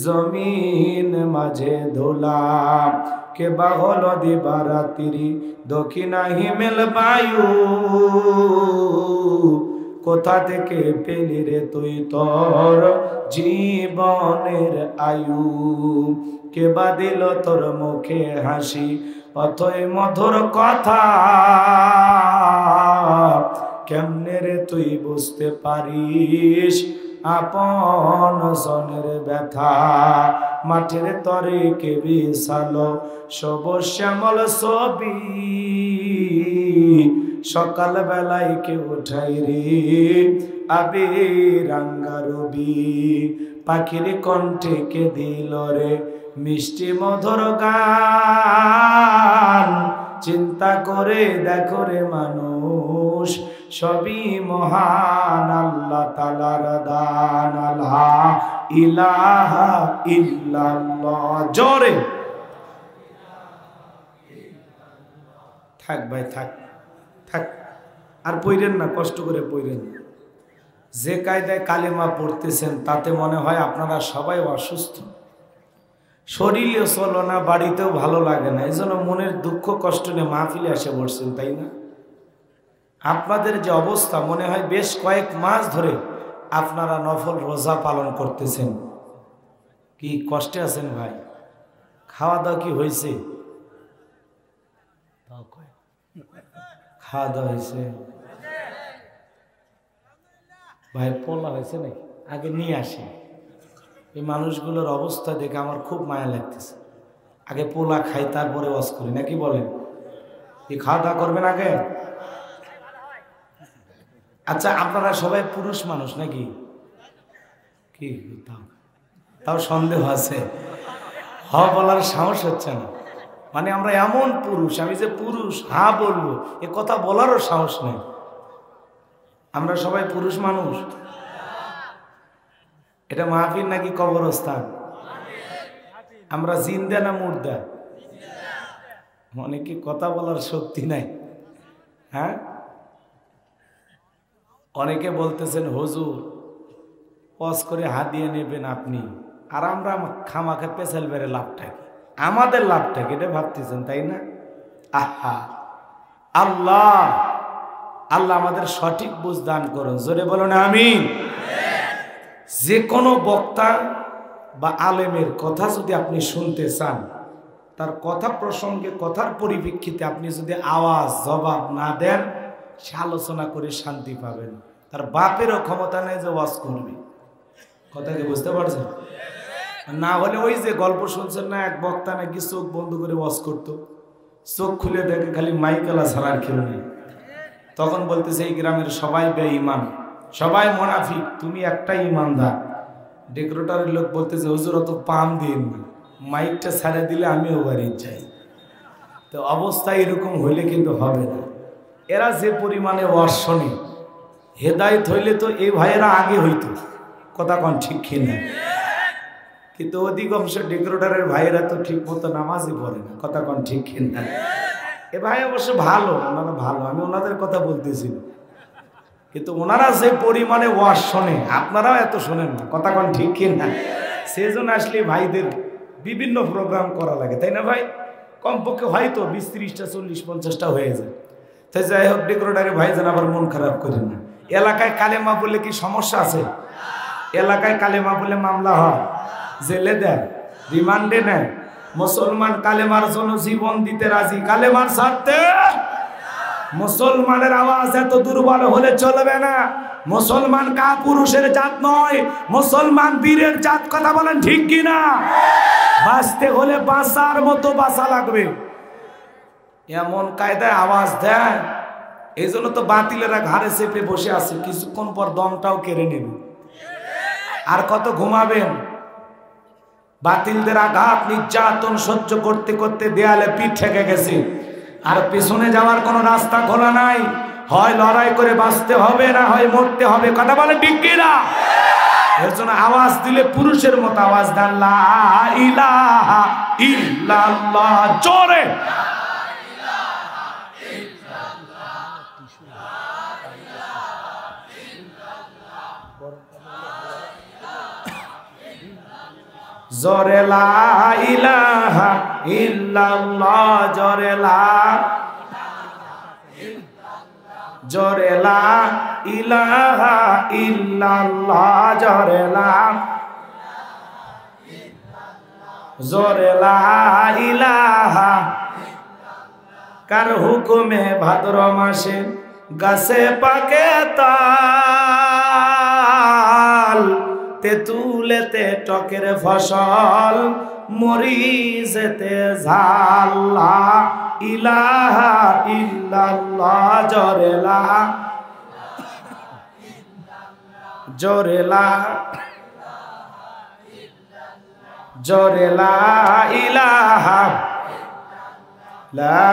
জমিন মাঝে ধুলা। কে বা হলো দিবারাত্রি দক্ষিণা হিমেল বায়ু, কোথা থেকে পেলি রে তুই তোর জীবনের আয়ু, কে বা দিল তোর মুখে হাসি অথই মধুর কথা, কেমনে রে তুই বুঝতে পারিস আপন জনের ব্যথা, মাঠের তরে কে বিছালো সবুজ শ্যামল ছবি, সকাল বেলায় কে উঠাই রে আবিরাঙ্গা রবি, পাখির কণ্ঠে কে দিল রে মিষ্টি মধুর গান, চিন্তা করে দেখো রে মানুষ সবই মহান আল্লাহ তাআলার দান, লা ইলাহা ইল্লাল্লাহ। জোরে থাক ভাই থাক থাক, আর পড়েন না, কষ্ট করে পড়েন। যে কায়দায় কালেমা পড়তেছেন তাতে মনে হয় আপনারা সবাই অসুস্থ, শরীরে চলো না, বাড়িতেও ভালো লাগে না, এই জন্য মনের দুঃখ কষ্ট নিয়ে মাহফিলে এসে বসছেন, তাই না? আপনাদের যে অবস্থা, মনে হয় বেশ কয়েক মাস ধরে আপনারা নফল রোজা পালন করতেছেন। কি কষ্টে আছেন ভাই? খাওয়া দাওয়া কি হয়েছে? খাওয়া দাওয়া হয়েছে ভাই? পোলা হয়েছে নাকি? আগে নিয়ে আসি। এই মানুষগুলোর অবস্থা দেখে আমার খুব মায়া লাগতেছে। আগে পোলা খাই, তারপরে ওয়াজ করি, নাকি বলেন? এই খাওয়া দাওয়া করবেন আগে? আচ্ছা, আপনারা সবাই পুরুষ মানুষ নাকি? কি তাও সন্দেহ আছে, বলার সাহস হচ্ছে না। মানে আমরা এমন পুরুষ, আমি যে পুরুষ বলবো এ কথা বলারও সাহস নেই। আমরা সবাই পুরুষ মানুষ। এটা মাহফিল নাকি কবরস্থান? আমরা জিন্দা না মুর্দা? অনেকে কথা বলার শক্তি নাই। হ্যাঁ, অনেকে বলতেছেন হুজুর ওয়াজ করে হাদিয়ে নেবেন আপনি, আর আমরা খামাখা পেছাল বেড়ে লাভটা কি, আমাদের লাভটা কি, এটা ভাবতেছেন, তাই না? আহা, আল্লাহ আল্লাহ আমাদের সঠিক বুঝ দান করুন। জোরে বলুন আমিন। যে কোনো বক্তা বা আলেমের কথা যদি আপনি শুনতে চান, তার কথা প্রসঙ্গে কথার পরিপ্রেক্ষিতে আপনি যদি আওয়াজ জবাব না দেন, সে আলোচনা করে শান্তি পাবেন। তার বাপেরও ক্ষমতা নেই যে ওয়াজ করবে। কথা কি বুঝতে পারছেন? না হলে ওই যে গল্প শুনছেন না, এক বক্তা নাকি চোখ বন্ধ করে ওয়াজ করতো, চোখ খুলে দেখে খালি মাইকেলা ছাড়ার কেউ নেই। তখন বলতেছে এই গ্রামের সবাই বেঈমান, সবাই মুনাফিক, তুমি একটাই ইমানদার। ডেকোরেটরের লোক বলতেছে হুজুর অত পাম দিন না, মাইকটা ছাড়ে দিলে আমিও বাড়ি যাই। তো অবস্থা এরকম হইলে কিন্তু হবে না। এরা যে পরিমাণে ওয়াজ শোনে, হেদায়েত হইলে তো এই ভাইয়েরা আগে হইতো। কথা কন ঠিক কিনা? কিন্তু অধিকাংশ ডেকোরেটরের ভাইয়েরা তো ঠিক মতো নামাজই পড়ে না। কথা কন ঠিক কিনা? এ ভাই অবশ্য ভালো, ওনারা ভালো, আমি ওনাদের কথা বলতেছি, কিন্তু ওনারা যে পরিমাণে ওয়াজ শোনে আপনারাও এত শোনেন না। কথা কন ঠিক কিনা? সেজন্য আসলে ভাইদের বিভিন্ন প্রোগ্রাম করা লাগে, তাই না ভাই? কমপক্ষে হয়তো 20-30টা 40-50টা হয়ে যায়। তাই যাই হোক, ডেকোরেটরের ভাই যেন আবার মন খারাপ করেন না। এলাকায় কালেমা বললে কি সমস্যা আছে? এলাকায় কালেমা বলে মামলা হয়, জেলে দেয়, রিমান্ডে নেয়। মুসলমান কালেমার জন্য জীবন দিতে রাজি, কালেমার স্বার্থে। মুসলমানের আওয়াজ এত দুর্বল হলে চলবে না। মুসলমান কাপুরুষের জাত নয়, মুসলমান বীরের জাত। কথা বলেন ঠিক কিনা? বাঁচতে হলে বাঁচার মতো বাঁচা লাগবে, এমন কায়দায় আওয়াজ দেয়। এই জন্য তো বাতিলেরা ঘাড়ে চেপে বসে আছে, কিছুক্ষণ পর দমটাও কেড়ে নেবে। আর কত ঘুমাবেন? বাতিলদের আঘাত নির্যাতন সহ্য করতে করতে দেয়ালে পিঠ ঠেকে গেছে, আর পেছনে যাওয়ার কোনো রাস্তা খোলা নাই। হয় লড়াই করে বাঁচতে হবে, না হয় মরতে হবে। কথা বলে ঠিক কিনা? এর জন্য আওয়াজ দিলে পুরুষের মতো আওয়াজ দেন, লা ইলাহা ইল্লাল্লাহ। জোরে জোরে লা ইলাহা ইল্লাল্লাহ, জোরে লা। জোরে লা ইলাহা ইল্লাল্লাহ, জোরে লা, জোরে লা ইলাহা। কার হুকুমে ভাদ্র মাসে গাছে পাকে তাল, তেঁতুলেতে টকের ফসল, মরিচেতে ঝাল। লা ইলাহা ইল্লাল্লাহ, জোরে লা, জোরে লা, জোরে লা ইলাহা, লা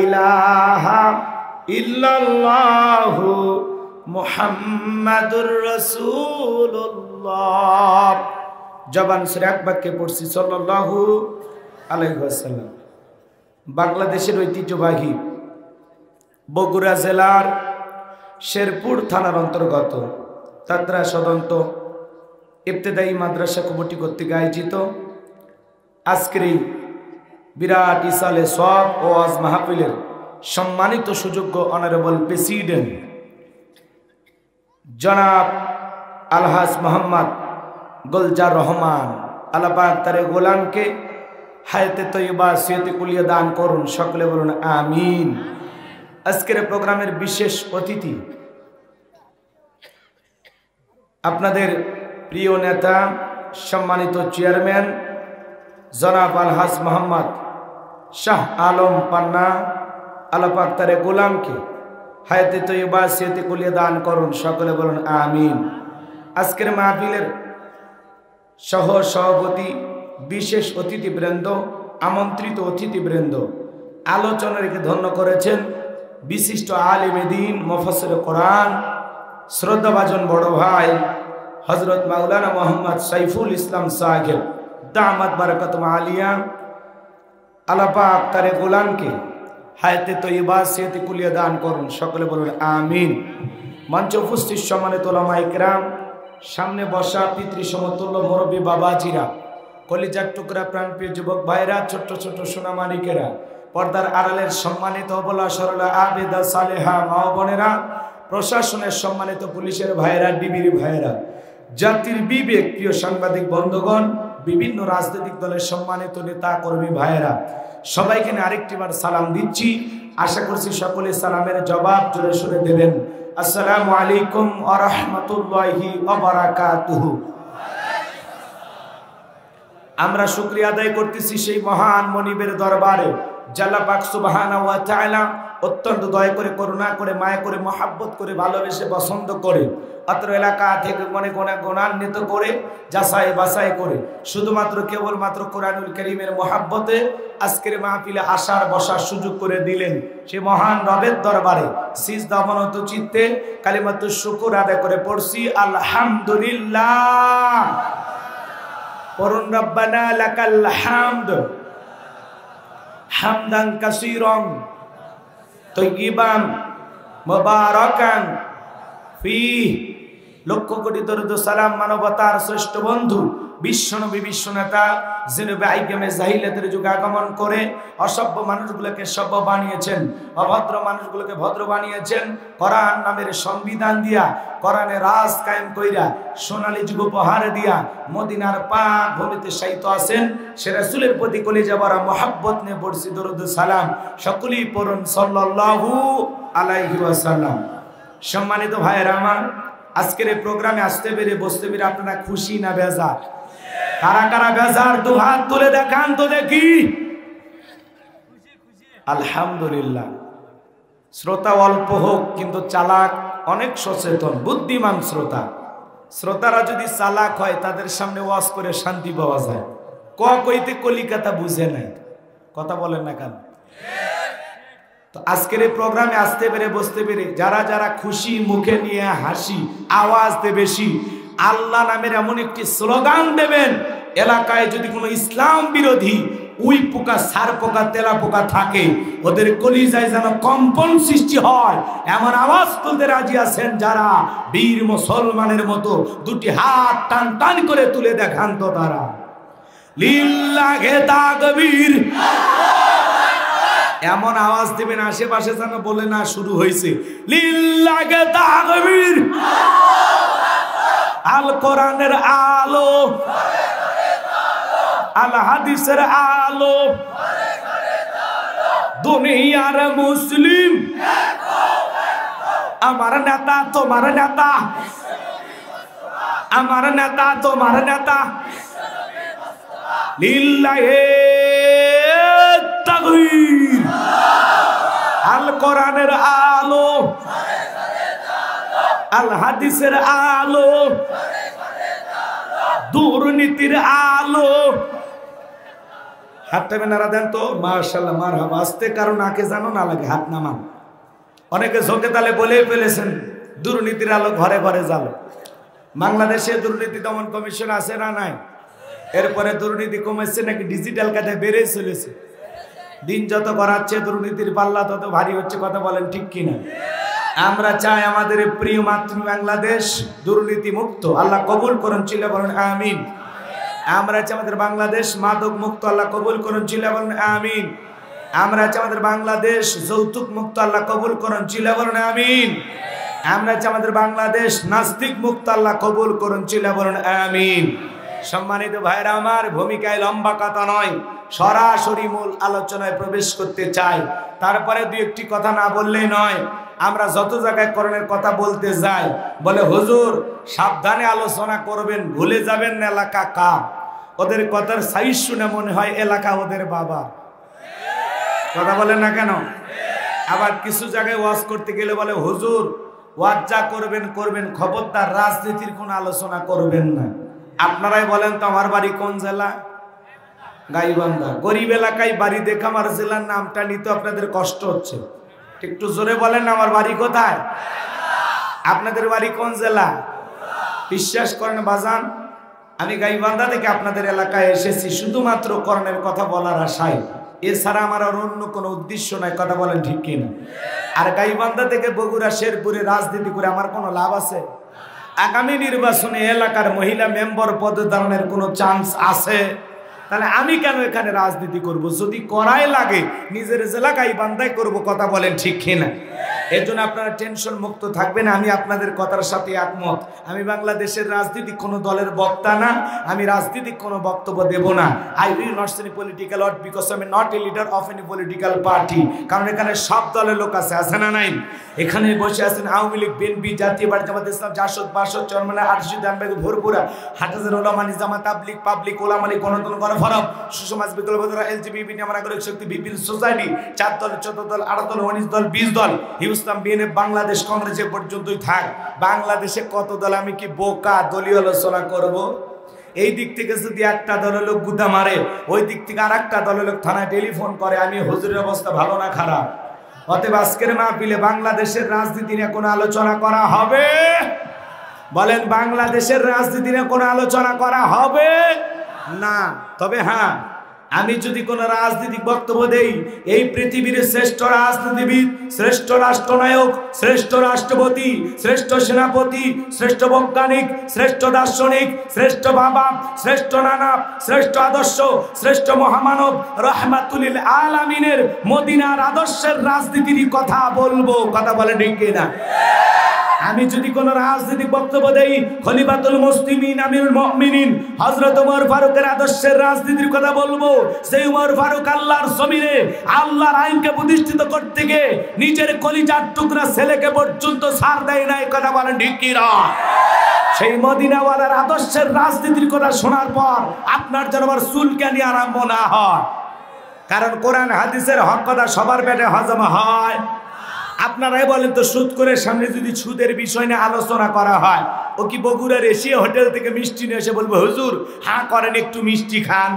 ইলাহা ইল্লাল্লাহু মুহাম্মাদুর রাসূলুল্লাহ। জবান সূরা এক বাক্যে পড়ছি সাল্লাল্লাহু আলাইহি ওয়াসাল্লাম। বাংলাদেশের ঐতিহ্যবাহী বগুড়া জেলার শেরপুর থানার অন্তর্গত তাত্রা সদন্ত ইবতেদায়ী মাদ্রাসা কমিটি কর্তৃক আয়োজিত আজকের এই বিরাট ইসালে সওয়াব ও ওয়াজ মাহফিলের সম্মানিত সুযোগ্য অনারেবল প্রেসিডেন্ট জনাব আলহাজ মোহাম্মদ গোলজার রহমান, আল্লাহ পাক তার গোলামকে হায়াতে তৈয়বা সিয়াতে কুলিয়া দান করুন, সকলে বলুন আমিন। আজকের প্রোগ্রামের বিশেষ অতিথি আপনাদের প্রিয় নেতা সম্মানিত চেয়ারম্যান জনাব আলহাজ মোহাম্মদ শাহ আলম পান্না, আল্লাহ পাক তার গোলামকে হায়াতে তৈয়বা সিয়াতে কুলিয়া দান করুন, সকলে বলুন আমিন। আজকের মাহফিলের সহ সভাপতি, বিশেষ অতিথিবৃন্দ, আমন্ত্রিত অতিথিবৃন্দ, আলোচনা রেখে ধন্য করেছেন বিশিষ্ট আলেমে দ্বীন, মুফাসসিরে কোরআন, শ্রদ্ধাভাজন বড় ভাই হযরত মাওলানা মোহাম্মদ সাইফুল ইসলাম সাহেব দামাত বারাকাতুহু আলিয়া। আল্লাহ পাক তার গোলামকে হায়াতে তৈয়বা সিয়াতে কুলিয়া দান করুন, সকলে বলুন আমিন। মঞ্চে উপস্থিত সম্মানিত উলামায়ে কেরাম, সামনে বসা পিতৃ সমতুল্য মুরব্বী বাবাজিরা, কলিজার টুকরা প্রাণপ্রিয় যুবক ভাইরা, ছোট্ট ছোট্ট সোনামানিকেরা, পর্দার আড়ালের সম্মানিত অবলা সরলা আবেদা সালেহা মা বোনেরা, প্রশাসনের সম্মানিত পুলিশের ভাইরা, ডিবির ভাইরা, জাতির বিবেক প্রিয় সাংবাদিক বন্ধুগণ, বিভিন্ন রাজনৈতিক দলের সম্মানিত নেতা কর্মী ভাইয়েরা, সবাইকে আরেকটিবার সালাম দিচ্ছি। আশা করছি সকলে সালামের জবাব জোরে সুরে দেবেন। আসসালামু আলাইকুম ওয়া রাহমাতুল্লাহি ওয়া বারাকাতুহু। আমরা শুকরিয়া আদায় করতেছি সেই মহান মনিবের দরবারে, আল্লাহ পাক সুবহানাহু ওয়া তাআলা অত্যন্ত দয়া করে, করুণা করে, মায়া করে, মহাব্বত করে, ভালোবেসে, পছন্দ করে, অত্র এলাকা থেকে মনে গুণান্বিত করে, যাচাই বাছাই করে, শুধুমাত্র কেবলমাত্র কোরআনুল কারীমের মহাব্বতে আজকের মাহফিলে আসার বসার সুযোগ করে দিলেন। সে মহান রবের দরবারে সিজদা অবনত চিত্তে কালিমাতুশ শুকর আদায় করে পড়ছি আলহামদুলিল্লাহ। পড়ুন রব্বানা লাকাল হামদ হামদান কাসীরান তয়্যিবান মুবারাকান ফীহি। লক্ষ কোটি দরুদ সালাম মানবতার শ্রেষ্ঠ বন্ধু বিশ্বনবী, বিশ্বনেতা, যিনি আইয়ামে জাহিলিয়াতের যুগে আগমন করে অসভ্য মানুষগুলোকে সভ্য বানিয়েছেন, অভদ্র মানুষগুলোকে ভদ্র বানিয়েছেন, কোরআন নামের সংবিধান দিয়া, কোরআনে রাজ কায়েম কইরা, সোনালী যুগ উপহার দিয়া মদিনার পাক ভূমিতে শায়িত আছেন। সে রাসূলের প্রতি কলিজা ভরা মুহাব্বত নিয়ে পড়ছি দরুদ সালাম। সকলেই পড়ুন সাল্লাল্লাহু আলাইহি ওয়াসাল্লাম। সম্মানিত ভাইয়েরা আমার, আজকের এই প্রোগ্রামে আসতে পেরে, বসতে পেরে আপনারা খুশি না বেজার? কারা কারা বেজার দু হাত তুলে দেখান তো দেখি। আলহামদুলিল্লাহ। শ্রোতা অল্প হোক কিন্তু চালাক অনেক, সচেতন বুদ্ধিমান শ্রোতা। শ্রোতারা যদি চালাক হয় তাদের সামনে ওয়াজ করে শান্তি পাওয়া যায়। কইতে কলিকাতা বুঝে নাই, কথা বলেন না কেন? তো আজকের এই প্রোগ্রামে আসতে পেরে, বসতে পেরে যারা যারা খুশি, মুখে নিয়ে হাসি, আওয়াজ দে বেশি, আল্লাহ নামের এমন একটি স্লোগান দেবেন, এলাকায় যদি কোনো ইসলাম বিরোধী উই পোকা, সার পোকা, তেলা পোকা থাকে, ওদের কলিজায় যেন কম্পন সৃষ্টি হয়, এমন আওয়াজ তুলতে রাজি আছেন যারা? বীর মুসলমানের মতো দুটি হাত টান টান করে তুলে দেখান তো তারা। লিল্লাহে তাকবীর, এমন আওয়াজ দিবেন আশেপাশে যেন বলে না শুরু হয়েছে। লিল্লাহি তাকবীর, আল কোরআনের আলো, আল হাদিসের আলো, দুনিয়ার মুসলিম, আমার নেতা তোমার নেতা, আমার নেতা তোমার নেতা। লিল্লাহি তাকবীর, আল কোরআনের আলো, আল হাদিসের আলো, দুর্নীতির আলো। হাতটা নাড়া দেন তো, মাশাআল্লাহ মারহাবা। আস্তে কারণ নাকে জানো না লাগে, হাত নামান। অনেকে ঝোঁকে তালে বলেই ফেলেছেন দুর্নীতির আলো ঘরে ঘরে জ্বালো। বাংলাদেশে দুর্নীতি দমন কমিশন আছে না নাই? এরপরে দুর্নীতি কমেছে নাকি ডিজিটাল কাজে বেড়ে চলেছে? দিন যত করাচ্ছে দুর্নীতির পাল্লা তত ভারী হচ্ছে, কথা বলেন ঠিক কিনা? আমরা চাই আমাদের প্রিয় মাতৃ বাংলাদেশ দুর্নীতি মুক্ত, আল্লাহ কবুল করুন, চিল্লা বলেন আমিন। আমরা চাই আমাদের বাংলাদেশ মাদক মুক্ত, আল্লাহ কবুল করুন, চিল্লা বলেন আমিন। আমরা চাই আমাদের বাংলাদেশ যৌতুক মুক্ত, আল্লাহ কবুল করুন, চিল্লা বলেন আমিন। আমরা চাই আমাদের বাংলাদেশ নাস্তিক মুক্ত, আল্লাহ কবুল করুন, চিল্লা বলেন আমিন। সম্মানিত ভাইরা আমার, ভূমিকায় লম্বা কথা নয়, সরাসরি মূল আলোচনায় প্রবেশ করতে চাই। তারপরে দুই একটি কথা না বললেই নয়। আমরা যত জায়গায় কোরআনের কথা বলতে যাই, বলে হুজুর সাবধানে আলোচনা করবেন, ভুলে যাবেন না এলাকা কার। ওদের কথার সাইজ শুনে মনে হয় এলাকা ওদের বাবা। কথা বলেন না কেন? আবার কিছু জায়গায় ওয়াজ করতে গেলে বলে হুজুর ওয়াজ যা করবেন করবেন, খবরদার রাজনীতির কোনো আলোচনা করবেন না। আপনারাই বলেন তো আমার বাড়ি কোন জেলা? গাইবান্ধা। গরিব এলাকায় বাড়ি দেখে আমার জেলার নামটা নিতে আপনাদের কষ্ট হচ্ছে। একটু জোরে বলেন আমার বাড়ি কোথায়? আপনাদের বাড়ি কোন জেলা? বিশ্বাস করেন বাজান, আমি গাইবান্ধা থেকে আপনাদের এলাকায় এসেছি শুধুমাত্র কোরআনের কথা বলার আশায়। এছাড়া আমার আর অন্য কোনো উদ্দেশ্য নাই, কথা বলেন ঠিক কিনা? আর গাইবান্ধা থেকে বগুড়া শেরপুরে রাজনীতি করে আমার কোনো লাভ আছে? আগামী নির্বাচনে এলাকার মহিলা মেম্বার পদে দাঁড়ানোর কোনো চান্স আছে? তাহলে আমি কেন এখানে রাজনীতি করব? যদি করাই লাগে নিজের জেলা গাইবান্ধায় করব, কথা বলেন ঠিক কিনা? এর জন্য আপনারা টেনশন মুক্ত থাকবেন, আমি আপনাদের কথার সাথে একমত। আমি বাংলাদেশের রাজনীতি কোনো দলের বক্তা না, আমি রাজনীতিক কোনো বক্তব্য দেব না। I will not say political word because I am not a leader of any political party. কারণ এখানে সব দলের লোক আছে, আছে না নাই? এখানে বসে আছেন আওয়ামী লীগ, বিএনপি, জাতীয় পার্টি, জামাত ইসলাম, জাসদ, বাসদ, চরমনা, আরশি, দানবাগ, ভরপুরা, হাটাজার ওলামা, নিজামা, তাবলিগ, পাবলিক, ওলামা লীগ, গণতন্ত্র, গণফোরাম, সুসমাজ, বিকল্প দল, এলজিবিবি, নাগরিক শক্তি, বিপিন সোসাইটি, 4 দল, 14 দল, 18 দল, 19 দল, 20 দল, ইসলাম, বিএনএফ, বাংলাদেশ কংগ্রেস এ পর্যন্তই থাক। বাংলাদেশে কত দল? আমি কি বোকা দলীয় আলোচনা করব? এই দিক থেকে যদি একটা দলের লোক গুদা মারে, ওই দিক থেকে আর একটা দলের লোক থানায় টেলিফোন করে, আমি হুজুরের অবস্থা ভালো না খারাপ? অতএব আজকের মাহফিলে বাংলাদেশের রাজনীতি নিয়ে কোনো আলোচনা করা হবে? বলেন বাংলাদেশের রাজনীতি নিয়ে কোনো আলোচনা করা হবে না। তবে হ্যাঁ, আমি যদি কোনো রাজনৈতিক বক্তব্য দেই, এই পৃথিবীর শ্রেষ্ঠ রাজনীতিবিদ, শ্রেষ্ঠ রাষ্ট্রনায়ক, শ্রেষ্ঠ রাষ্ট্রপতি, শ্রেষ্ঠ সেনাপতি, শ্রেষ্ঠ বৈজ্ঞানিক, শ্রেষ্ঠ দার্শনিক, শ্রেষ্ঠ বাবা, শ্রেষ্ঠ নানা, শ্রেষ্ঠ আদর্শ, শ্রেষ্ঠ মহামানব রহমাতুল আলামিনের মদিনার আদর্শের রাজনীতির কথা বলবো, কথা বলে ঠিক কিনা? আমি যদি কোনো রাজনৈতিক বক্তব্য দেই, খলিফাতুল মুসলিমিন আমিরুল মুমিনিন হযরত ওমর ফারুকের আদর্শের রাজনীতির কথা বলবো। সেই ওমর ফারুক আল্লাহর জমিনে আল্লাহর আইনকে প্রতিষ্ঠিত করতে গিয়ে নিজের কলিজার টুকরা ছেলেকে পর্যন্ত ছাড় দেয় নাই, কথা বলেন ঠিক কি না? সেই মদিনাওয়ালার আদর্শের রাজনীতির কথা শোনার পর আপনার যেন আবার চুলকানি আরম্ভ না হয়। কারণ কোরআন হাদিসের হক কথা সবার পেটে হজম হয়। আপনারাই বলেন তো, সুদ করে সামনে যদি সুদের বিষয় নিয়ে আলোচনা করা হয়, ও কি বগুড়ার এসে হোটেল থেকে মিষ্টি নিয়ে এসে বলবে হুজুর হ্যাঁ করেন একটু মিষ্টি খান?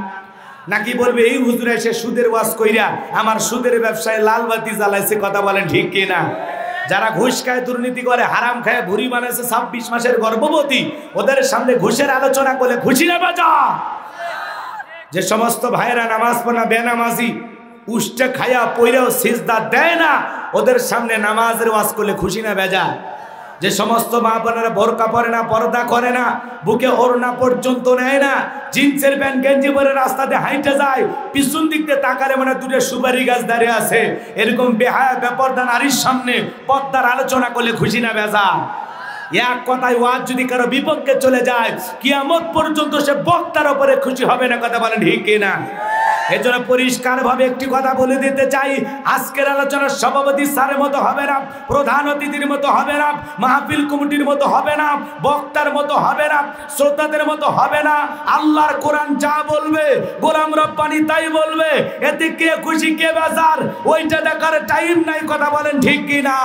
নাকি বলবে এই হুজুর এসে সুদের ওয়াজ কইরা আমার সুদের ব্যবসায় লালবাতি জ্বালাইছে, কথা বলেন ঠিক কিনা? যারা ঘুষ খায়, দুর্নীতি করে, হারাম খায়, ভুড়ি বানাইছে, 26 মাসের গর্ভবতী, ওদের সামনে ঘুষের আলোচনা করলে খুশি না বাজা? যে সমস্ত ভাইরা নামাজ পড়া বেনামাজি, উষ্টে খায়া পইরাও সিজদা দেয় না, ওদের সামনে নামাজের ওয়াজ করলে খুশি না বেজা? যে সমস্ত মা বোনেরা বোরকা পরে না, পর্দা করে না, বুকে ওড়না পর্যন্ত নেয় না, জিন্সের প্যান্ট গেঞ্জি পরে রাস্তাতে হাইটে যায়, পিছন দিক দিয়ে তাকালে মানে দুটো সুপারি গাছ দাঁড়িয়ে আছে, এরকম বেহায়া বেপরদা নারীর সামনে পর্দার আলোচনা করলে খুশি না বেজা? এক কথায় ওয়াজ যদি কারো বিপক্ষে চলে যায়, কিয়ামত পর্যন্ত সে বক্তার উপরে খুশি হবে না। কথা বলেন ঠিক কিনা? এজন্য পরিষ্কার ভাবে একটি কথা বলে দিতে চাই, আজকের আলোচনার সভাপতি স্যারের মতো হবে না, প্রধান অতিথির মতো হবে না, মাহফিল কমিটির মতো হবে না, বক্তার মতো হবে না, শ্রোতাদের মতো হবে না। আল্লাহর কোরআন যা বলবে গোলাম রব্বানি তাই বলবে। এতে কে খুশি কে বেজার ওইটা দেখার টাইম নাই। কথা বলেন ঠিক কিনা?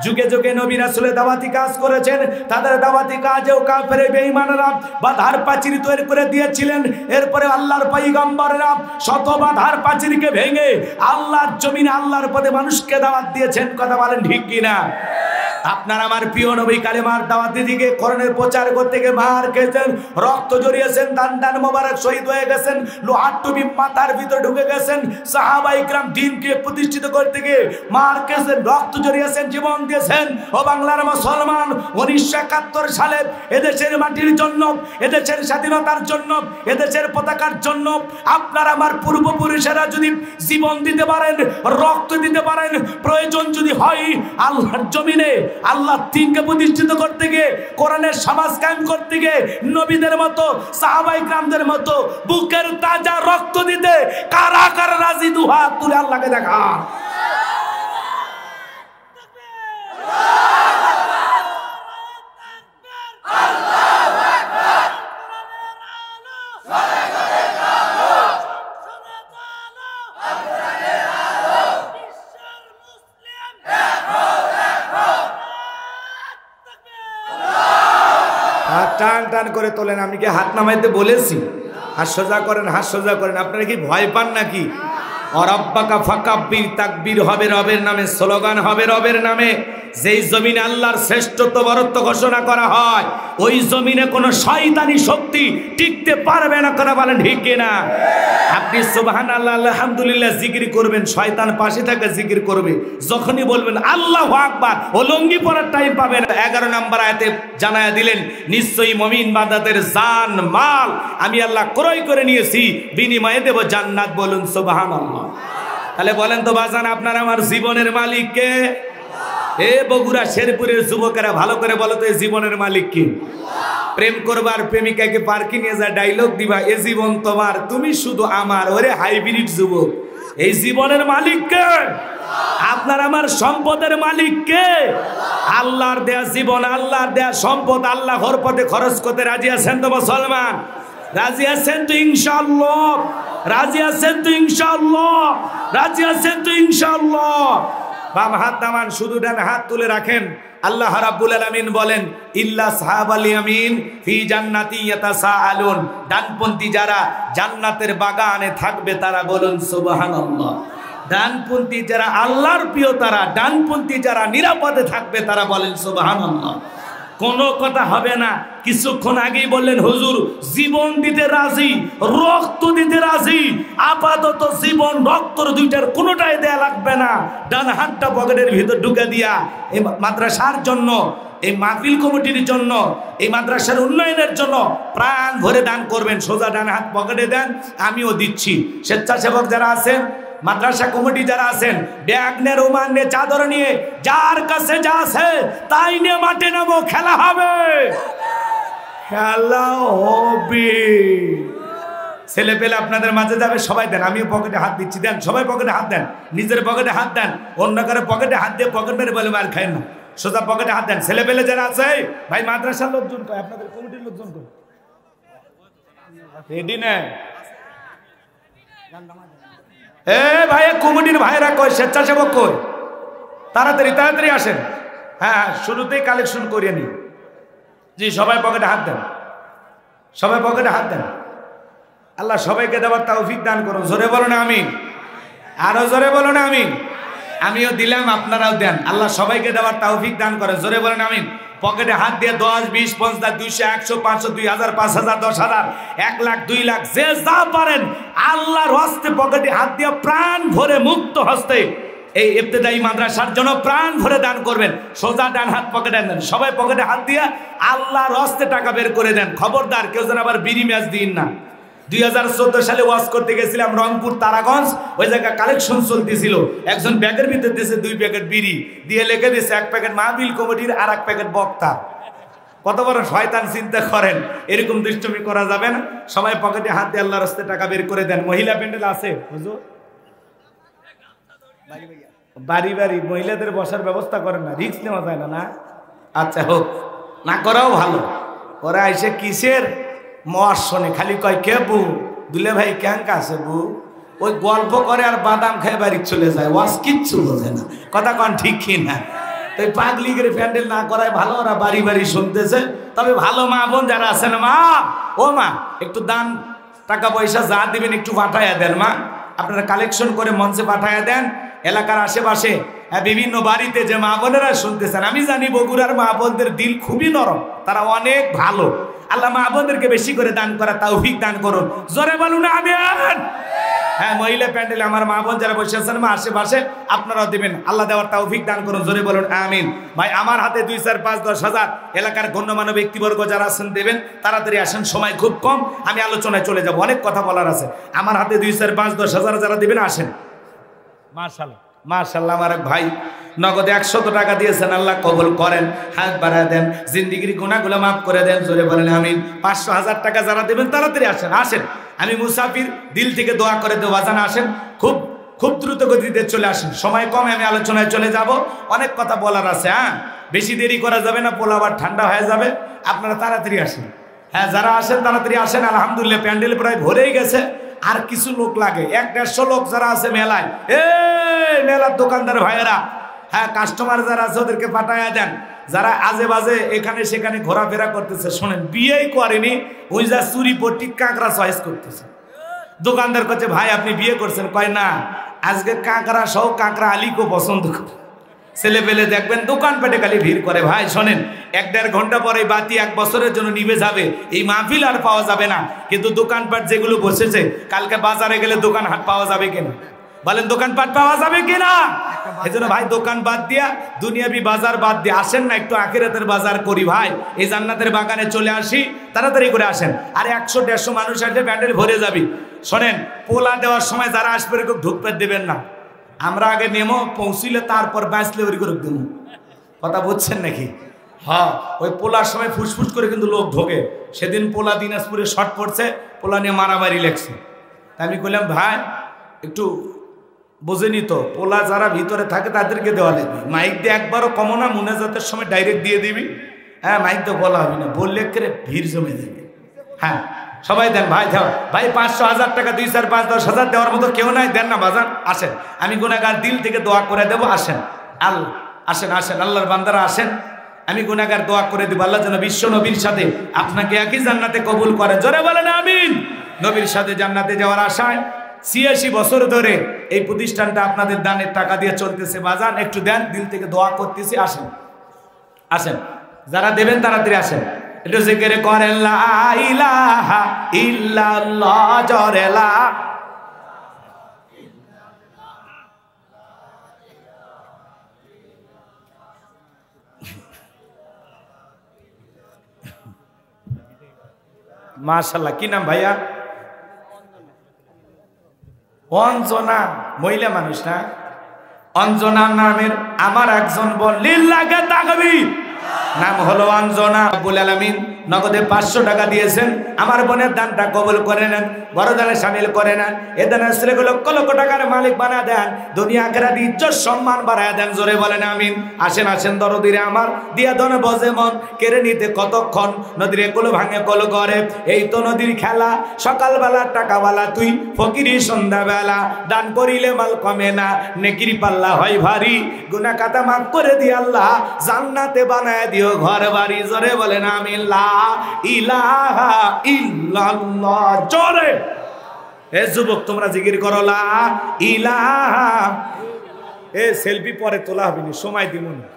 যুগে যুগে নবী রাসূলের দাওয়াতি কাজ করেছেন, তাদের দাওয়াতি কাজেও কাফের বেঈমানরা বাধার প্রাচীর তৈরি করে দিয়েছিলেন। এরপরে আল্লাহর পয়গম্বররা শত বাধার প্রাচীরকে ভেঙে আল্লাহর জমিনে আল্লাহর পথে মানুষকে দাওয়াত দিয়েছেন। কথা বলেন ঠিক কিনা? আপনার আমার প্রিয় নবী কালেমার দাওয়াত দিকে কোরআনের প্রচার করতে গিয়ে মার খেয়েছেন, রক্ত জড়িয়েছেন, দান মোবারক শহীদ হয়ে গেছেন, লোহার টুপি মাথার ভিতরে ঢুকে গেছেন। সাহাবায়ে কিরাম দ্বীনকে প্রতিষ্ঠিত করতে গিয়ে মার খেয়েছেন, রক্ত জড়িয়েছেন, জীবন দিয়েছেন। ও বাংলার মুসলমান, 1971 সালে এদেশের মাটির জন্য, এদেশের স্বাধীনতার জন্য, এদেশের পতাকার জন্য আপনার আমার পূর্বপুরুষেরা যদি জীবন দিতে পারেন, রক্ত দিতে পারেন, প্রয়োজন যদি হয় আল্লাহর জমিনে আল্লাহ দ্বীনকে প্রতিষ্ঠিত করতে গিয়ে, কোরআনের সমাজ কায়েম করতে গিয়ে নবীদের মতো সাহাবায়ে কিরামদের মতো বুকের তাজা রক্ত দিতে কারা কারা রাজি? দুহাত তুলে আল্লাহকে দেখা। টান টান করে তোলেন। আমি কি হাত নামাইতে বলেছি? হাত সোজা করেন, হাত সোজা করেন। আপনারা কি ভয় পান নাকি? অরাব্বাকা ফাকাব্বির, তাকবীর হবে রবের নামে, স্লোগান হবে রবের নামে। যেই জমিনে আল্লাহর শ্রেষ্ঠত্ব বরত্ব ঘোষণা করা হয়, ওই জমিনে কোনো শয়তানি শক্তি টিকতে পারবে না। কথা বলেন ঠিক কিনা? আপনি সুবহানাল্লাহ আলহামদুলিল্লাহ জিকির করবেন, শয়তান পাশে থেকে জিকির করবে। যখনই বলবেন আল্লাহু আকবার, ও লঙ্গি পরার টাইম পাবেন। 11 নম্বর আয়াতে জানায়া দিলেন, নিশ্চয়ই মুমিন বান্দাদের জান মাল আমি আল্লাহ ক্রয় করে নিয়েছি, বিনিময়ে দেব জান্নাত। বলুন সুবহানাল্লাহ। তাহলে বলেন তো বাজান, আপনার আমার জীবনের মালিক কে? এ বগুড়া শেরপুরের যুবকেরা ভালো করে বলো তো, এই জীবনের মালিক কি? প্রেম করবার প্রেমিকাকে পার্কে নিয়ে যা ডায়লগ দিবা, এ জীবন তোমার, তুমি শুধু আমার। ওরে হাইব্রিড যুবক, এই জীবনের মালিক কে? আপনার আমার সম্পদের মালিক কে? আল্লাহর দেয়া জীবন, আল্লাহর দেয়া সম্পদ আল্লাহর পথে খরচ করতে রাজি আছেন তো মুসলমান? রাজি আছেন তো ইনশাআল্লাহ? রাজি আছেন তো ইনশাআল্লাহ? রাজি আছেন তো ইনশাআল্লাহ? বাম হাত নামান, শুধু ডান হাত তুলে রাখেন। আল্লাহ রাব্বুল আলামিন বলেন, ইল্লা সাহাবাল ইয়ামিন ফি জান্নাতি ইয়াতাসাআলুন। ডানপন্থী যারা জান্নাতের বাগানে থাকবে তারা। বলুন সুবহানাল্লাহ। ডানপন্থী যারা আল্লাহর প্রিয় তারা, ডানপন্থী যারা নিরাপদে থাকবে তারা। বলেন সুবহানাল্লাহ। কোনো কথা হবে না। কিছুক্ষণ আগেই বললেন হুজুর জীবন দিতে রাজি, রক্ত দিতে রাজি। আপাতত জীবন রক্তর দুইটার কোনোটাই দেয়া লাগবে না। ডান হাতটা পকেটের ভিতর ঢুকে দিয়া এই মাদ্রাসার জন্য, এই মাহফিল কমিটির জন্য, এই মাদ্রাসার উন্নয়নের জন্য প্রাণ ভরে দান করবেন। সোজা ডান হাত পকেটে দেন, আমিও দিচ্ছি। স্বেচ্ছাসেবক যারা আছেন, মাদ্রাসা কমিটি যারা আছেন, ব্যাগ নিয়ে, রুমাল নিয়ে, চাদর নিয়ে, যার কাছে যা আছে তাই নিয়ে মাঠে নামো, খেলা হবে, খেলা হবে। ছেলে পেলে আপনাদের মাঝে যাবে, সবাই দেন। আমিও পকেটে হাত দিচ্ছি, দেন। সবাই পকেটে হাত দেন, নিজের পকেটে হাত দেন। অন্য কারো পকেটে হাত দিয়ে পকেট মেরে বলে মার খায় না, সোজা পকেটে হাত দেন। ছেলে পেলে যারা আছে, ভাই মাদ্রাসার লোকজন কয়, আপনাদের কমিটির লোকজন কয়, রেডি নেই? এ ভাই কমিটির ভাইরা কই, স্বেচ্ছাসেবক কই? তাড়াতাড়ি তাড়াতাড়ি আসেন। হ্যাঁ, শুরুতেই কালেকশন করিয়ে নি। জি, সবাই পকেটে হাত দেন, সবাই পকেটে হাত দেন। আল্লাহ সবাইকে দেওয়ার তৌফিক দান করুন। জোরে বলো না আমিন, আরো জোরে বলো না আমিন। আমিও দিলাম, আপনারাও দেন। আল্লাহ সবাইকে দেওয়ার তৌফিক দান করে। জোরে বলেন আমিন। পকেটে হাত দিয়ে 10, 20, 50, 200, 100, 500, 2000, 5000, 10,000, 1 লাখ, 2 লাখ, যে যা পারেন আল্লাহর হস্তে পকেটে হাত দিয়ে প্রাণ ভরে মুক্ত হস্তে এই ইবতেদায়ী মাদ্রাসার জন্য প্রাণ ভরে দান করবেন। সোজা ডান হাত পকেটে দেন, সবাই পকেটে হাত দিয়ে আল্লাহর হস্তে টাকা বের করে দেন। খবরদার কেউ যেন আবার বিড়ি ম্যাচ দিন না। 2014 সালে ওয়াজ করতে গেছিলাম রংপুর তারাগঞ্জ, ওই জায়গায় কালেকশন চলতেছিল। একজন ব্যাগের ভিতরে দিয়েছে 2 প্যাকেট বিড়ি, দিয়ে লিখে দিয়েছে 1 প্যাকেট মাহফিল কমিটির আর 1 প্যাকেট বক্তা। কত বড় শয়তান চিন্তা করেন, এরকম দুষ্টুমি করা যাবে না। সবাই পকেটে হাত দিয়ে আল্লাহর হস্তে টাকা বের করে দেন। মহিলা প্যান্ডেল আছে হুজুর? বাড়ি বাড়ি মহিলাদের বসার ব্যবস্থা করেন না, রিস্ক নেওয়া যায় না। না আচ্ছা হোক, না করাও ভালো। ওরা এসে কিসের মশ শোনে, খালি কয় কে বউ দুলে ভাই ক্যাঙ্ক আছে বউ, ওই গল্প করে আর বাদাম খেয়ে বাড়ি চলে যায়, ওয়াজ কিচ্ছু বোঝে না। কথা কন ঠিক কি না? তো পাগলি করে প্যান্ডেল না করায় ভালো, ওরা বাড়ি বাড়ি শুনতেছে। তবে ভালো মা বোন যারা আছেন, মা ও মা একটু দান টাকা পয়সা যা দিবেন একটু পাঠাইয়া দেন। মা আপনারা কালেকশন করে মঞ্চে পাঠাইয়া দেন। এলাকার আশেপাশে বিভিন্ন বাড়িতে যে মা বোনেরা শুনতেছেন, আমি জানি বগুড়ার মা বোনদের দিল খুবই নরম, তারা অনেক ভালো। আল্লাহ মা বোনদেরকে বেশি করে দান করা তৌফিক দান করুন। জোরে বলুন আমিন। হ্যাঁ, মহিলা প্যান্ডেলে আমার মা বোন যারা বসে আছেন মা আশেপাশে, আপনারাও দিবেন। আল্লাহ দেওয়ার তৌফিক দান করুন। জোরে বলুন আমিন। ভাই আমার হাতে 2, 4, 5, 10 হাজার, এলাকার গণ্যমান্য ব্যক্তিবর্গ যারা আছেন দেবেন। তাড়াতাড়ি আসেন, সময় খুব কম, আমি আলোচনায় চলে যাব, অনেক কথা বলার আছে। আমার হাতে 2, 4, 5, 10 হাজার যারা দেবেন আসেন। মাশাআল্লাহ মাশাআল্লাহ, আমার এক ভাই নগদে 100 টাকা দিয়েছেন, আল্লাহ কবুল করেন, হাত বাড়ায় দেন, জিন্দিগির গুনাহগুলো মাফ করে দেন। জোরে বলেন আমিন। 500, 1000 টাকা যারা দেবেন তাড়াতাড়ি আসেন, আসেন। আমি মুসাফির, দিল থেকে দোয়া করে দেবো। বাজান আসেন, খুব দ্রুত গতিতে চলে আসেন, সময় কমে, আমি আলোচনায় চলে যাব, অনেক কথা বলার আছে। হ্যাঁ, বেশি দেরি করা যাবে না, পোলা আবার ঠান্ডা হয়ে যাবে। আপনারা তাড়াতাড়ি আসেন। হ্যাঁ, যারা আসেন তাড়াতাড়ি আসেন। আলহামদুলিল্লাহ প্যান্ডেল প্রায় ভরেই গেছে, আর কিছু লোক লাগে, 100-150 লোক যারা আছে মেলায়, মেলার দোকানদার ভাইয়েরা, হ্যাঁ কাস্টমার যারা আছে ওদেরকে পাঠাইয়া দেন। যারা আজে বাজে এখানে সেখানে ঘোরাফেরা করতেছে, শোনেন, বিয়েই করেনি, ওই যা চুরি পট্টি কাঁকড়া চয়েস করতেছে। দোকানদার কাছে ভাই আপনি বিয়ে করছেন? কয় না, আজকে কাঁকড়া সহ কাঁকড়া আলীকেও পছন্দ করে। ছেলে পেলে দেখবেন দোকানপাটে খালি ভিড় করে। ভাই শোনেন, 1-1.5 ঘন্টা পরে বাতি 1 বছরের জন্য নিভে যাবে, এই মাহফিল আর পাওয়া যাবে না। কিন্তু দোকানপাট যেগুলো বসেছে, কালকে বাজারে গেলে দোকান হাট পাওয়া যাবে কিনা বলেন? দোকানপাট পাওয়া যাবে কিনা? এই জন্য ভাই দোকান বাদ দিয়া, দুনিয়াবি বাজার বাদ দিয়ে আসেন না, একটু আখিরাতের বাজার করি ভাই। এই জান্নাতের বাগানে চলে আসি, তাড়াতাড়ি করে আসেন। আর 100-150 মানুষ আসলে প্যান্ডেল ভরে যাবি। শোনেন, পোলা দেওয়ার সময় যারা আসবে এরকম ঢুকতে দেবেন না। আমরা আগে নেমো, পৌঁছিলে তারপর বাঁচলে ওই করে দেবো। কথা বুঝছেন নাকি? হ্যাঁ, ওই পোলার সময় ফুসফুস করে কিন্তু লোক ঢোকে। সেদিন পোলা দিনাজপুরে শর্ট পড়ছে, পোলা নিয়ে মারামারি লেগছে। আমি বললাম ভাই একটু বোঝেনি তো, পোলা যারা ভিতরে থাকে তাদেরকে দেওয়া লাগবে। মাইক দিয়ে একবারও কমো না, মুনাজাতের সময় ডাইরেক্ট দিয়ে দিবি। হ্যাঁ, মাইক তো বলা হবে না, বললে করে ভিড় জমে যাবে। হ্যাঁ, সবাই দেন ভাই, দাও ভাই। 500, 1000 টাকা, 2, 4, 5, 10 হাজার দেওয়ার মতো কেউ নাই, দেন না বাজান। আসেন, আমি গুনাহগার, দিল থেকে দোয়া করে দেবো। আসেন আল্লাহ, আসেন আসেন, আল্লাহর বান্দারা আসেন। আমি গুনাহগার দোয়া করে দেবো, আল্লাহ যেন বিশ্ব নবীর সাথে আপনাকে একই জান্নাতে কবুল করে। জোরে বলেন আমিন। নবীর সাথে জান্নাতে যাওয়ার আশায় 86 বছর ধরে এই প্রতিষ্ঠানটা আপনাদের দানের টাকা দিয়ে চলতেছে। বাজান একটু দেন, দিল থেকে দোয়া করতেছি। আসেন আসেন, যারা দেবেন তাড়াতাড়ি আসেন। একটু জিকির করেন লা ইলাহা ইল্লাল্লাহ, জোরে লা। মাশাআল্লাহ, কি নাম ভাইয়া? অঞ্জনা, মহিলা মানুষ না? অঞ্জনা নামের আমার একজন বোন, লিল্লাহে তাকবীর, নাম হলো অঞ্জনা। রব্বুল আলামিন নগদে 500 টাকা দিয়েছেন। আমার বোনের দানটা কবুল করে নেন, বড় দানে শামিল করে নেন। এ দানের ছেলেগুলো লক্ষ লক্ষ টাকার মালিক বানা দেন, দুনিয়া আখিরাতে ইজ্জত সম্মান বাড়ায় দেন। জোরে বলেন আমিন। আসেন আসেন দরদিরে আমার, দিয়া দনে বজে মন, কেড়ে নিতে কতক্ষণ, নদীর কুলো ভাঙে কল করে। এই তো নদীর খেলা, সকালবেলা টাকাওয়ালা তুই, ফকিরি সন্ধ্যাবেলা, দান করিলে মাল কমে না, নেকির পাল্লা হয় ভারী, গুনাহ খাতা মাফ করে দি আল্লাহ, জান্নাতে বানায় দিও ঘর বাড়ি। জোরে বলেন আমিন। লা ইলাহা ইল্লাল্লাহ, জোরে। এ যুবক তোমরা জিকির করো লা ইলাহা। এ সেলফি পরে তোলা হবে না, সময় দিব না।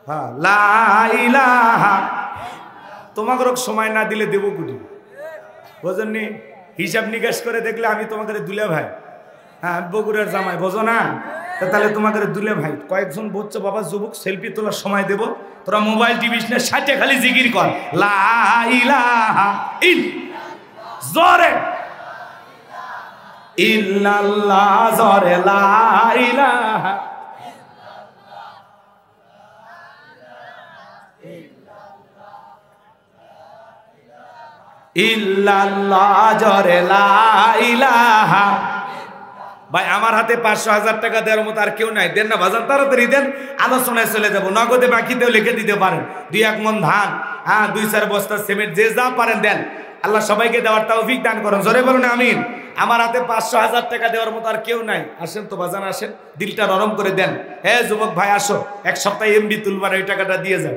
হ্যাঁ, লা ইলাহা। তোমাকে সময় না দিলে দেবো কুটি, বুঝেননি? হিসাব নিকাশ করে দেখলে আমি তোমাকে দুলে ভাই। হ্যাঁ বগুড়ার জামাই, বোঝো না? তাহলে তোমাকে দুলে ভাই কয়েকজন বলছো বাবা যুবক সেলফি তোলার সময় দেব, তোরা মোবাইল টিভিস না, সাথে খালি জিকির কর লা ইলাহা জোরে ইল্লাল্লাহ, জোরে লা ইলাহা ইল্লাল্লাহ, জোরে লা ইলাহা। ভাই আমার হাতে 500,000 টাকা দেওয়ার মতো আর কেউ নাই, দেন না বাজার, তাড়াতাড়ি দেন, আলোচনায় চলে যাবো। নগদে বাকিতেও লিখে দিতে পারেন, 2-1 মণ ধান, হ্যাঁ 2-4 বস্তা সিমেন্ট, যে যা পারেন দেন। আল্লাহ সবাইকে দেওয়ার তৌফিক দান করুন, জোরে বলুন আমিন। আমার হাতে 500,000 টাকা দেওয়ার মতো আর কেউ নাই, আসেন তো বাজান, আসেন, দিলটা নরম করে দেন। হ্যাঁ যুবক ভাই আসো, এক সপ্তাহে এমবি তুলবার ওই টাকাটা দিয়ে যাও।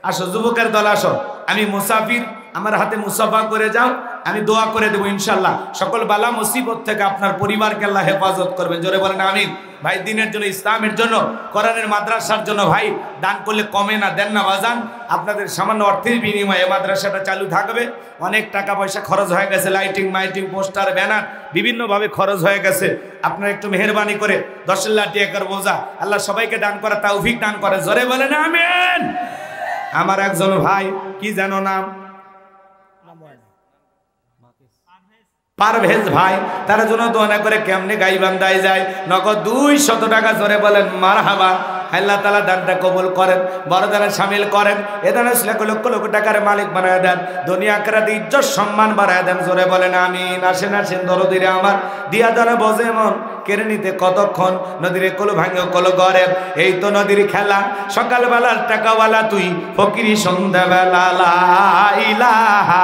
আসো যুবকের দল আসো, আমি মুসাফির, আমার হাতে মুসাফা করে যাও, আমি দোয়া করে দেবো ইনশাল্লাহ। সকল বালা মুসিবত থেকে আপনার পরিবারকে আল্লাহ হেফাজত করবেন, জোরে বলেন আমিন। ভাই দিনের জন্য, ইসলামের জন্য, কোরআনের মাদ্রাসার জন্য ভাই দান করলে কমে না, দেন না বাজান। আপনাদের সামান্য অর্থের বিনিময়ে মাদ্রাসাটা চালু থাকবে। অনেক টাকা পয়সা খরচ হয়ে গেছে, লাইটিং মাইটিং পোস্টার ব্যানার বিভিন্নভাবে খরচ হয়ে গেছে। আপনারা একটু মেহেরবানি করে 10 লাখ টাকার বোঝা আল্লাহ সবাইকে দান করা তৌফিক দান করে, জোরে বলেন আমিন। আমার একজন ভাই, কি জানো নাম, পারভেজ ভাই, তার জন্য দোয়া করে কেমনে গাইবান্ধায় যায়, নগদ 200 টাকা, জোরে বলেন মারহাবা। আল্লাহ তাআলা দানটা কবুল করেন, বড় দানে শামিল করেন, এ দানে লক্ষ লক্ষ টাকার মালিক বানায় দেন, দুনিয়া আখিরাতে ইজ্জত সম্মান বাড়ায় দেন, জোরে বলেন আমিন। আসেন আসেন দরদিরে আমার, দিয়া দানা বজে মন কেড়ে নিতে কতক্ষণ, নদীরে কলো ভাঙে কলো গড়ে, এই তো নদীর খেলা, সকালবেলার টাকাওয়ালা তুই, ফকিরি সন্ধ্যাবেলা লা ইলাহা।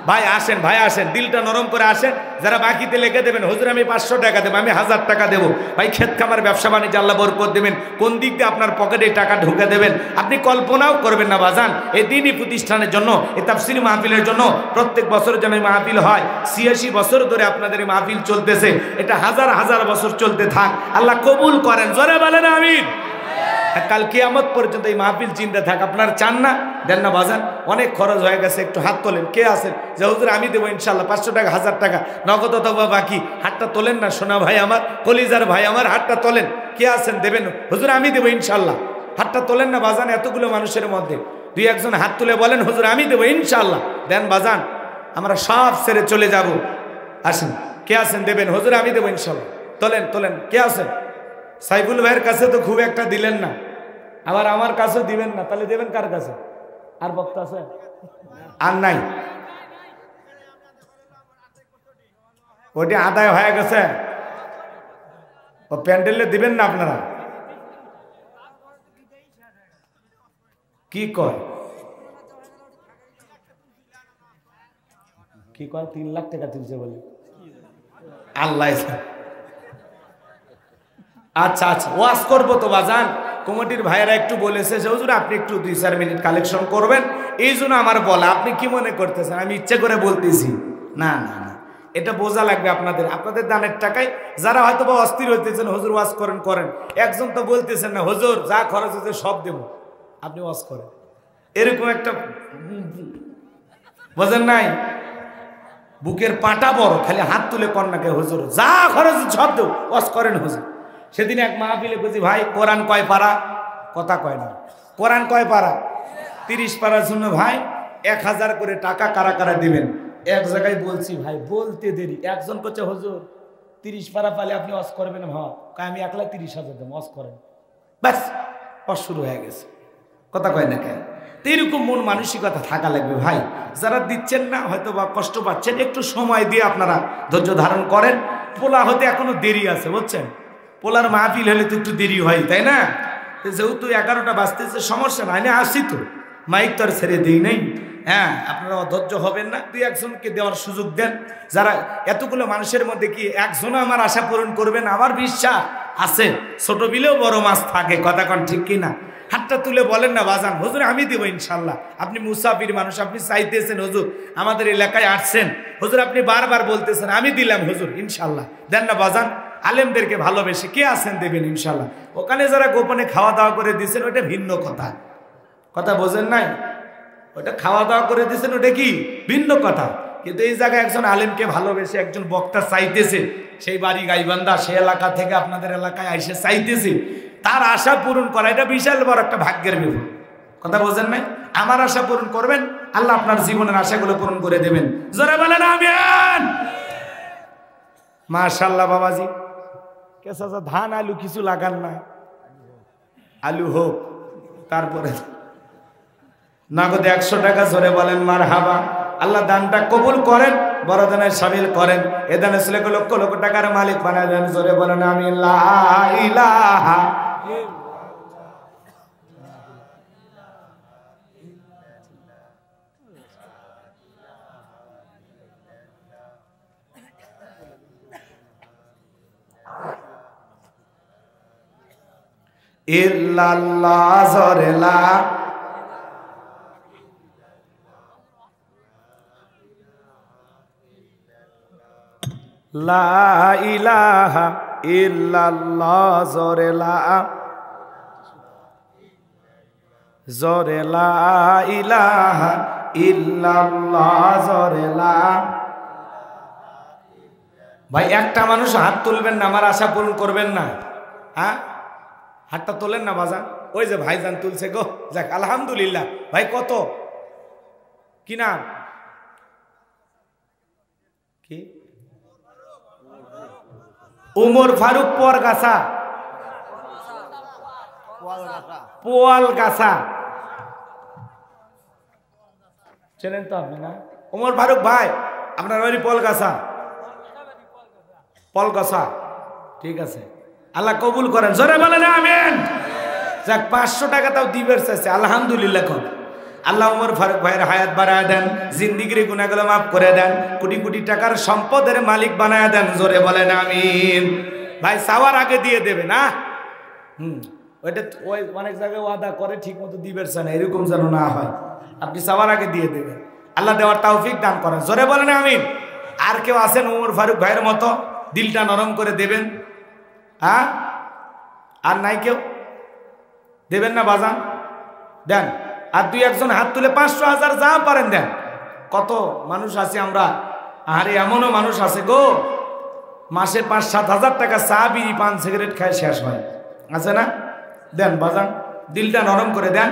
ভাই আসেন, ভাই আসেন, দিলটা নরম করে আসেন। যারা বাকিতে লিখে দেবেন হুজুর আমি 500 টাকা দেবো, আমি 1000 টাকা দেবো, ভাই ক্ষেত খামার ব্যবসা বাণিজ্য আল্লাহ বরকত দেবেন, কোন দিক দিয়ে আপনার পকেটে টাকা ঢুকে দেবেন আপনি কল্পনাও করবেন না বাজান। এই দিনই প্রতিষ্ঠানের জন্য, এই তাফসীর মাহফিলের জন্য প্রত্যেক বছর যেন এই মাহফিল হয়, 86 বছর ধরে আপনাদের এই মাহফিল চলতেছে, এটা হাজার হাজার বছর চলতে থাক, আল্লাহ কবুল করেন, জোরে বলেন আমিন। কাল কিয়ামত পর্যন্ত এই মাহফিল চিন্তা থাক, আপনার চান না, দেন না বাজান। অনেক খরচ হয়ে গেছে, একটু হাত তোলেন, কে আছেন যে হুজুর আমি দেবো ইনশাল্লাহ 500 টাকা 1000 টাকা নগদ অথবা বাকি, হাতটা তোলেন না সোনা ভাই আমার, কলিজার ভাই আমার, হাতটা তোলেন, কে আছেন দেবেন, হুজুর আমি দেবো ইনশাল্লাহ, হাতটা তোলেন না বাজান। এতগুলো মানুষের মধ্যে 2-1 হাত তুলে বলেন হুজুর আমি দেবো ইনশাল্লাহ, দেন বাজান, আমরা সব ছেড়ে চলে যাব। আসেন, কে আছেন দেবেন, হুজুর আমি দেবো ইনশাল্লাহ, তোলেন তোলেন, কে আছেন। সাইফুল ভাইয়ের কাছে তো খুব একটা দিলেন না, আবার আমার কাছেও দিবেন না, তাহলে দেবেন কার কাছে? আর বক্তা আছে আর নাই, ওটি আদায় হয়ে গেছে, ও প্যান্ডেলে দিবেন না আপনারা? কি কয় কি কয় 3 লাখ টাকা তুলছে বলে, আল্লাহ। আচ্ছা আচ্ছা, ওয়াজ করবো তো বাজান, কমিটির ভাইয়েরা একটু বলেছে যে হুজুর আপনি একটু 2-4 মিনিট কালেকশন করবেন, এই জন্য আমার বলা। আপনি কি মনে করতেছেন আমি ইচ্ছে করে বলতেছি? না না না, এটা বোঝা লাগবে আপনাদের, আপনাদের দানের টাকায়। যারা হয়তো বা অস্থির হইতেছেন হুজুর ওয়াজ করেন করেন, একজন তো বলতেছেন না হুজুর যা খরচ হচ্ছে সব দেব, আপনি ওয়াজ করেন, এরকম একটা বোঝেন নাই, বুকের পাটা বড়, খালি হাত তুলে কন্যাকে হুজুর যা খরচ সব দেব, ওয়াজ করেন হুজুর। সেদিন এক মাহফিলে বুঝি ভাই কোরআন কয় পারা, কথা কয় না, কোরআন কয় পারা? 30 পারার জন্য ভাই 1000 করে টাকা কারা কারা দিবেন। এক জায়গায় বলছি ভাই বলতে দেরি, একজন করছে হুজুর 30 পারা পালে আপনি ওয়াজ করবেন, হ্যাঁ আমি একলা 30,000 দেব, ওয়াজ করেন, ব্যাস ওয়াজ শুরু হয়ে গেছে, কথা কয় না কেন? এরকম মন মানসিকতা থাকা লাগবে ভাই। যারা দিচ্ছেন না হয়তো বা কষ্ট পাচ্ছেন, একটু সময় দিয়ে আপনারা ধৈর্য ধারণ করেন। পোলা হতে এখনো দেরি আছে বুঝছেন, পোলার মাহফিল হলে তো একটু দেরি হয় তাই না, যেহেতু 11টা বাজতেছে সমস্যা নাই, না আসি তো মাইক তো আর ছেড়ে দিই নাই। হ্যাঁ আপনারা অধৈর্য হবেন না, 2-1জনকে দেওয়ার সুযোগ দেন। যারা এতগুলো মানুষের মধ্যে কি একজনও আমার আশা পূরণ করবেন? আমার বিশ্বাস আছে, ছোট বিলেও বড় মাছ থাকে, কথা কন ঠিক কিনা? হাতটা তুলে বলেন না বাজান হুজুর আমি দেবো ইনশাল্লাহ। আপনি মুসাফির মানুষ, আপনি চাইতেছেন হুজুর, আমাদের এলাকায় আসছেন হুজুর, আপনি বারবার বলতেছেন আমি দিলাম হুজুর ইনশাল্লাহ, দেন না বাজান। আলেমদেরকে ভালোবেসে কে আছেন দেবেন ইনশাল্লাহ। ওখানে যারা গোপনে খাওয়া দাওয়া করে দিয়েছেন ওটা ভিন্ন কথা, কথা বোঝেন নাই, ওটা খাওয়া দাওয়া করে দিয়েছেন ওটা কি ভিন্ন কথা। কিন্তু এই জায়গায় একজন আলেমকে ভালোবেসে একজন বক্তা চাইতেছে, সেই বাড়ি গাইবান্ধা, সেই এলাকা থেকে আপনাদের এলাকায় আইসে চাইতেছে, তার আশা পূরণ করা এটা বিশাল বড় একটা ভাগ্যের ব্যাপার। কথা বোঝেন নাই? আমার আশা পূরণ করবেন, আল্লাহ আপনার জীবনের আশাগুলো পূরণ করে দেবেন। জোরে বলেন আমিন। মাশাআল্লাহ বাবাজি, কে চাচা ধান আলু কিছু লাগান না? আলু হোক, তারপরে নগদ 100 টাকা। জোরে বলেন মারহাবা। আল্লাহ দানটা কবুল করেন, বড় দানের শামিল করেন, এ দানে ছেলেকে লক্ষ লক্ষ টাকার মালিক বানায় দেন। জোরে বলেন আমিন। লা ইলাহা ইল্লাল্লাহ। জোরে লা লা ইলাহা ইল্লাল্লাহ। জোরে লা, জোরে লা ইলাহা ইল্লাল্লাহ। জোরে লা। ভাই একটা মানুষ হাত তুলবেন না, আমার আশা পূরণ করবেন না? হ্যাঁ, হাতটা তোলেন না বাজান। ওই যে ভাইজান তুলছে গো, যাক আলহামদুলিল্লাহ। ভাই কত, কি নাম? কি? উমর ফারুক পোয়ালগাছা, পোয়ালগাছা চেনেন তো আপনি না? উমর ফারুক ভাই, আপনার বাড়ি পোয়ালগাছা? পলগাছা, ঠিক আছে। আল্লাহ কবুল করেন। জোরে বলেন আমিন। যাক 500 টাকা তাও দিবের চাইছে, আলহামদুলিল্লাহ। কোন আল্লাহ উমর ফারুক ভাইয়ের হায়াত বাড়ায় দেন, জিন্দিগির গুনাহগুলো মাফ করে দেন, কোটি কোটি টাকার সম্পদের মালিক বানায় দেন। জোরে বলেন আমিন। ভাই চাওয়ার আগে দিয়ে দেবে না? ওইটা ওই অনেক জায়গায় ওয়াদা করে ঠিক মতো দিবের চায় না, এরকম যেন না হয়। আপনি চাওয়ার আগে দিয়ে দেবেন, আল্লাহ দেওয়ার তৌফিক দান করেন। জোরে বলেন আমিন। আর কেউ আছেন উমর ফারুক ভাইয়ের মতো দিলটা নরম করে দেবেন? হ্যাঁ, আর নাই কেউ? দেবেন না বাজান? দেন। আর 2-1 হাত তুলে 500 1000 যা পারেন দেন। কত মানুষ আছে আমরা, আরে এমনও মানুষ আছে গো, মাসে 5-7 হাজার টাকা চা বিড়ি পান সিগারেট খায় শেষ হয়, আছে না? দেন বাজান, দিলটা নরম করে দেন।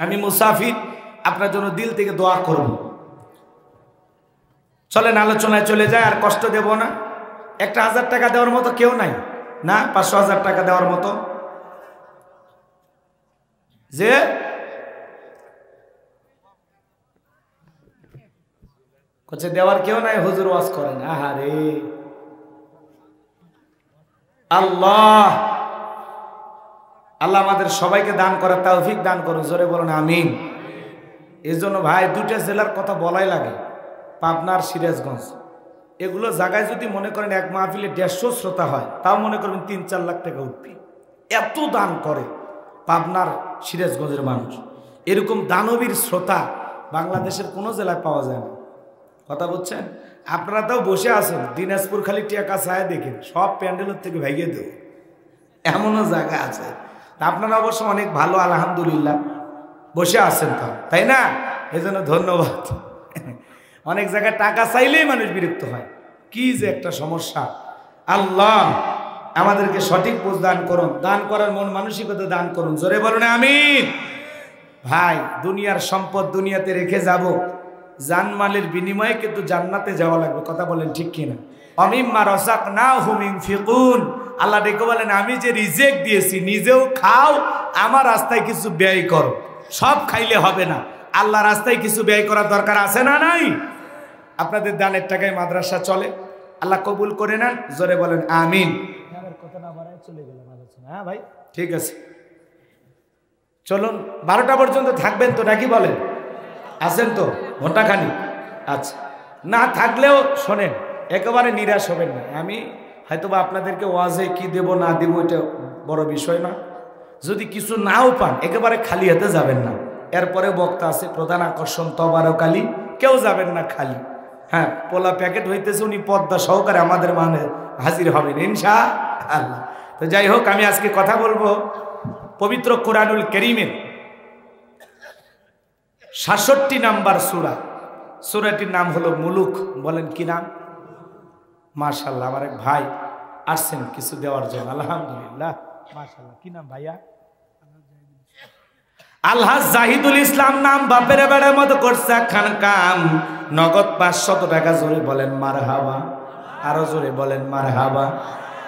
আমি মুসাফির, আপনার জন্য দিল থেকে দোয়া করব। চলেন আলোচনায় চলে যায়, আর কষ্ট দেব না। 1000 টাকা দেওয়ার মতো কেউ নাই না? 500 1000 টাকা দেওয়ার মতো যে কোচে দেওয়ার কেউ নাই, হুজুর ওয়াজ করেন। আহারে আল্লাহ, আল্লাহ আমাদের সবাইকে দান করার তৌফিক দান করুন। জোরে বলুন আমিন। এই জন্য ভাই 2টা জেলার কথা বলাই লাগে, পাবনা আর সিরাজগঞ্জ। এগুলো জায়গায় যদি মনে করেন এক মাহফিলে 150 শ্রোতা হয়, তাও মনে করবেন 3-4 লাখ টাকা উঠবে। এত দান করে পাবনার সিরাজগঞ্জের মানুষ। এরকম দানবীর শ্রোতা বাংলাদেশের কোনো জেলায় পাওয়া যায় না। কথা বলছেন? আপনারা তাও বসে আছেন, দিনাজপুর খালি টিয়াকা ছায়া দেখেন, সব প্যান্ডেলের থেকে ভেঙে দেব, এমনও জায়গা আছে। আপনারা অবশ্য অনেক ভালো, আলহামদুলিল্লাহ, বসে আছেন তো, তাই না? এই জন্য ধন্যবাদ। অনেক জায়গায় টাকা চাইলেই মানুষ বিরক্ত হয়, কি যে একটা সমস্যা। আল্লাহ আমাদেরকে সঠিক বুঝ দান করুন, দান করার মন মানসিকতা দান করুন। জোরে বলুন আমিন। ভাই দুনিয়ার সম্পদ দুনিয়াতে রেখে যাব, জানমালের বিনিময়ে কিন্তু জান্নাতে যাওয়া লাগবে। কথা বলেন ঠিক কিনা? অমিম্মা রাযাকনাহুম ইনফিকুন। আল্লাহ ডেকে বলেন, আমি যে রিজিক দিয়েছি নিজেও খাও, আমার রাস্তায় কিছু ব্যয় করো। সব খাইলে হবে না, আল্লাহ রাস্তায় কিছু ব্যয় করার দরকার আছে না নাই? আপনাদের দানের টাকায় মাদ্রাসা চলে, আল্লাহ কবুল করে নেন। জোরে বলেন আমিন। কথা না বাড়ায় চলে গেলাম আলোচনা। হ্যাঁ ভাই ঠিক আছে, চলুন 12টা পর্যন্ত থাকবেন তো নাকি বলেন? আছেন তো ঘন্টাখানি? আচ্ছা, না থাকলেও শোনেন, একেবারে নিরাশ হবেন না। আমি হয়তোবা আপনাদেরকে ওয়াজে কি দেব না দেব এটা বড় বিষয় না। যদি কিছু নাও পান একেবারে খালি হাতে যাবেন না। এরপরে বক্তা আছে, প্রধান আকর্ষণ তবারকালী, কেউ যাবেন না খালি। হ্যাঁ, পোলা প্যাকেট হইতেছে, উনি পদ্মা সহকারে আমাদের মানে হাজির হবেন ইনশাআল্লাহ। তো যাই হোক, আমি আজকে কথা বলবো পবিত্র কোরআনুল কারীমের 66 নাম্বার সূরা সূরাটির নাম হলো মুলুক। বলেন কি নাম? মাশাআল্লাহ, আমার এক ভাই আসছেন কিছু দেওয়ার জন্য, আলহামদুলিল্লাহ। মাশাআল্লাহ, কি নাম ভাইয়া? আলহাজ জাহিদুল ইসলাম নাম, বাপের বেড়ার মতো করছে একখান কাম। নগদ 500 টাকা। জোরে বলেন মারহাবা, আরো জোরে বলেন মারহাবা।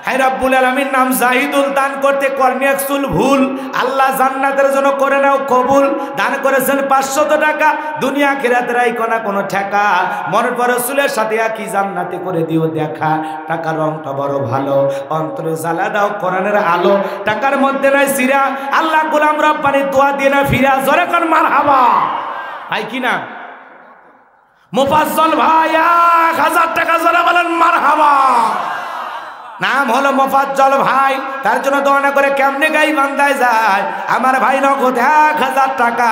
হায় রাব্বুল আলামিন নাম জাহিদুল, দান করতে করনি একচুল ভুল, আল্লাহ জান্নাতের জন্য করে নাও কবুল। দান করেছেন 500 টাকা, দুনিয়া আখিরাতের আইকনা কোনো ঠেকা। মনের পর রাসূলের সাথে কি জান্নাতে করে দিও দেখা। টাকার রংটা বড় ভালো, অন্তরে জ্বালা দাও কোরআনের আলো। টাকার মধ্যে নাই সিরা, আল্লাহ গোলাম রব্বানি দোয়া দিয়ে না ফিরা। জোরে কোন মারহাবা। ভাই কি না? মুফাজ্জল ভাই 1000 টাকা। জোরে বলেন মারহাবা। নাম হলো মুফাজ্জল ভাই, তার জন্য দোয়া না করে কেমনে গাই বান্দায় যায়। আমার ভাই নগদ 1000 টাকা,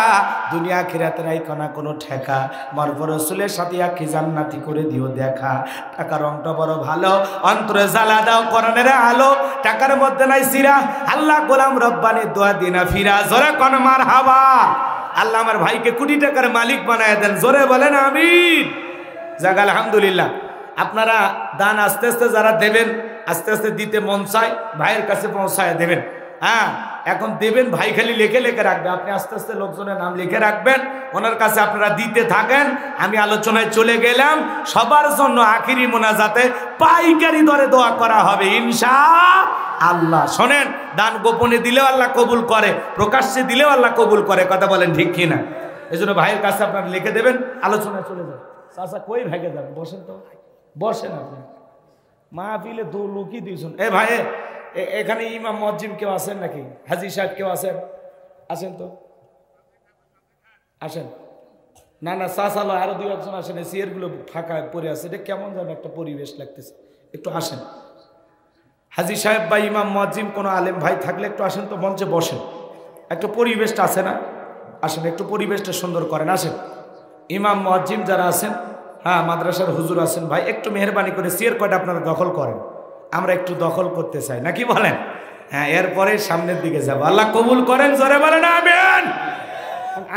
দুনিয়া আখিরাতের আইকনা কোনো ঠেকা। মরবর রাসূলের সাথে কি জান্নাতি করে দিও দেখা। টাকার রংটা বড় ভালো, অন্তরে জ্বালা দাও কোরআনের আলো। টাকার মধ্যে নাই সিরা, আল্লাহ গোলাম রব্বানি দোয়া দিনা ফিরা। জোরে কোন মারহাবা। আল্লাহ আমার ভাইকে কোটি টাকার মালিক বানায় দেন। জোরে বলেন আমিন। যাক আলহামদুলিল্লাহ। আপনারা দান আস্তে আস্তে যারা দেবেন, আস্তে আস্তে দিতে মন চায়, ভাইয়ের কাছে পৌঁছায় দেবেন। হ্যাঁ, এখন দেবেন, ভাই খালি লিখে লিখে রাখবে। আপনি আস্তে আস্তে লোকজনের নাম লিখে রাখবেন, ওনার কাছে আপনারা দিতে থাকেন। আমি আলোচনায় চলে গেলাম। সবার জন্য আখিরি মোনাজাতে পাইকারি দরে দোয়া করা হবে ইনশাআল্লাহ। শোনেন, দান গোপনে দিলেও আল্লাহ কবুল করে, প্রকাশ্যে দিলেও আল্লাহ কবুল করে। কথা বলেন ঠিক কিনা? এই জন্য ভাইয়ের কাছে আপনারা লিখে দেবেন, আলোচনায় চলে যান। চাচা কই ভেগে যাবেন? বসেন তো, বসেন। আপনি মাহফিলে দু লোকই দিয়েছেন। এ ভাই, এখানে ইমাম মুয়াজ্জিম কেউ আছেন নাকি? হাজী সাহেব কেউ আছেন? আসেন তো, আসেন। না না, চাচালো আরো 2-1 জন আসেন। এই চেয়ারগুলো ফাঁকা পড়ে আছে, এটা কেমন যেন একটা পরিবেশ লাগতেছে। একটু আসেন। হাজী সাহেব বা ইমাম মুয়াজ্জিম কোনো আলেম ভাই থাকলে একটু আসেন তো, মঞ্চে বসেন। একটু পরিবেশটা আছে না? আসেন, একটু পরিবেশটা সুন্দর করেন। আসেন। ইমাম মুয়াজ্জিম যারা আছেন, হ্যাঁ, মাদ্রাসার হুজুর আছেন, ভাই একটু মেহরবানি করে চেয়ার কয়টা আপনারা দখল করেন। আমরা একটু দখল করতে চাই, নাকি বলেন? হ্যাঁ, এরপরে সামনের দিকে যাব। আল্লাহ কবুল করেন। জোরে বলেন আমিন।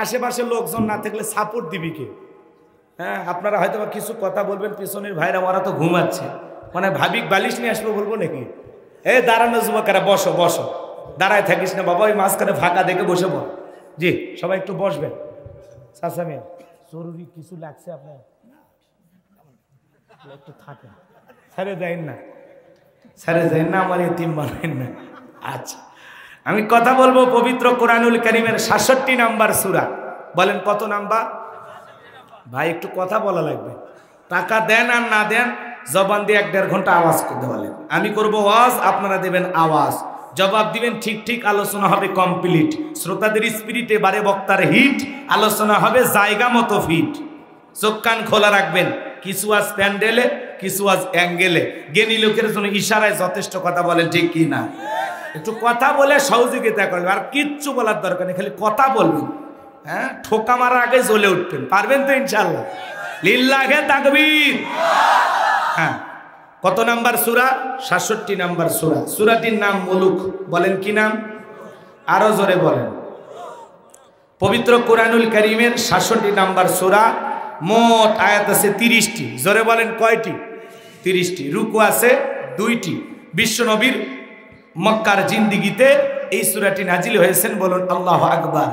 আশেপাশে লোকজন না থাকলে সাপোর্ট দিবি কে? হ্যাঁ, আপনারা হয়তো কিছু কথা বলবেন, পিছনের ভাইরা ওরা তো ঘুমাচ্ছে, মানে ভাবিক বালিশ নিয়ে আসবো বলবো নাকি? এই দাঁড়ানো যুবকেরা বসো বসো, দাঁড়ায় থাকিস না বাবা, ওই মাঝখানে ফাঁকা দেখে বসে বল। জি, সবাই একটু বসবেন। চাচা মিয়া, জরুরি কিছু লাগছে আপনার? একটু থাকেন, ছেড়ে দেন না, ছেড়ে দেন না, আমার এতিম বানাইন না। আচ্ছা, আমি কথা বলবো পবিত্র কোরআনুল কারীমের 66 নাম্বার সূরা। বলেন কত নাম্বার? ভাই একটু কথা বলা লাগবে। টাকা দেন আর না দেন, জবান দিয়ে 1-1.5 ঘন্টা আওয়াজ করতে বলেন। আমি করব ওয়াজ, আপনারা দেবেন আওয়াজ, জবাব দিবেন ঠিক ঠিক। আলোচনা হবে কমপ্লিট, শ্রোতাদের স্পিরিটে বারে বক্তার হিট, আলোচনা হবে জায়গা মতো ফিট। চোখ কান খোলা রাখবেন। কিছু আজ প্যান্ডেলে, কিছু আজ অ্যাঙ্গেলে, জ্ঞানী লোকের জন্য ইশারায় যথেষ্ট। কথা বলেন ঠিক কি না? একটু কথা বলে সহযোগিতা করবেন, আর কিচ্ছু বলার দরকার নেই, খালি কথা বলবেন। হ্যাঁ, ঠোকা মারার আগে জ্বলে উঠবেন, পারবেন তো ইনশাআল্লাহ? লিল্লাহে তাকবীর। হ্যাঁ, কত নাম্বার সূরা? 66 নাম্বার সূরা। সূরাটির নাম মুলুক। বলেন কি নাম? আরো জোরে বলেন। পবিত্র কোরআনুল কারীমের 66 নাম্বার সূরা। মোট আয়াত আছে 30টি। জোরে বলেন কয়টি? 30টি। রুকু আছে 2টি। বিশ্বনবীর মক্কার জিন্দিগিতে এই সূরাটি নাজিল হয়েছেন। বলুন আল্লাহু আকবার।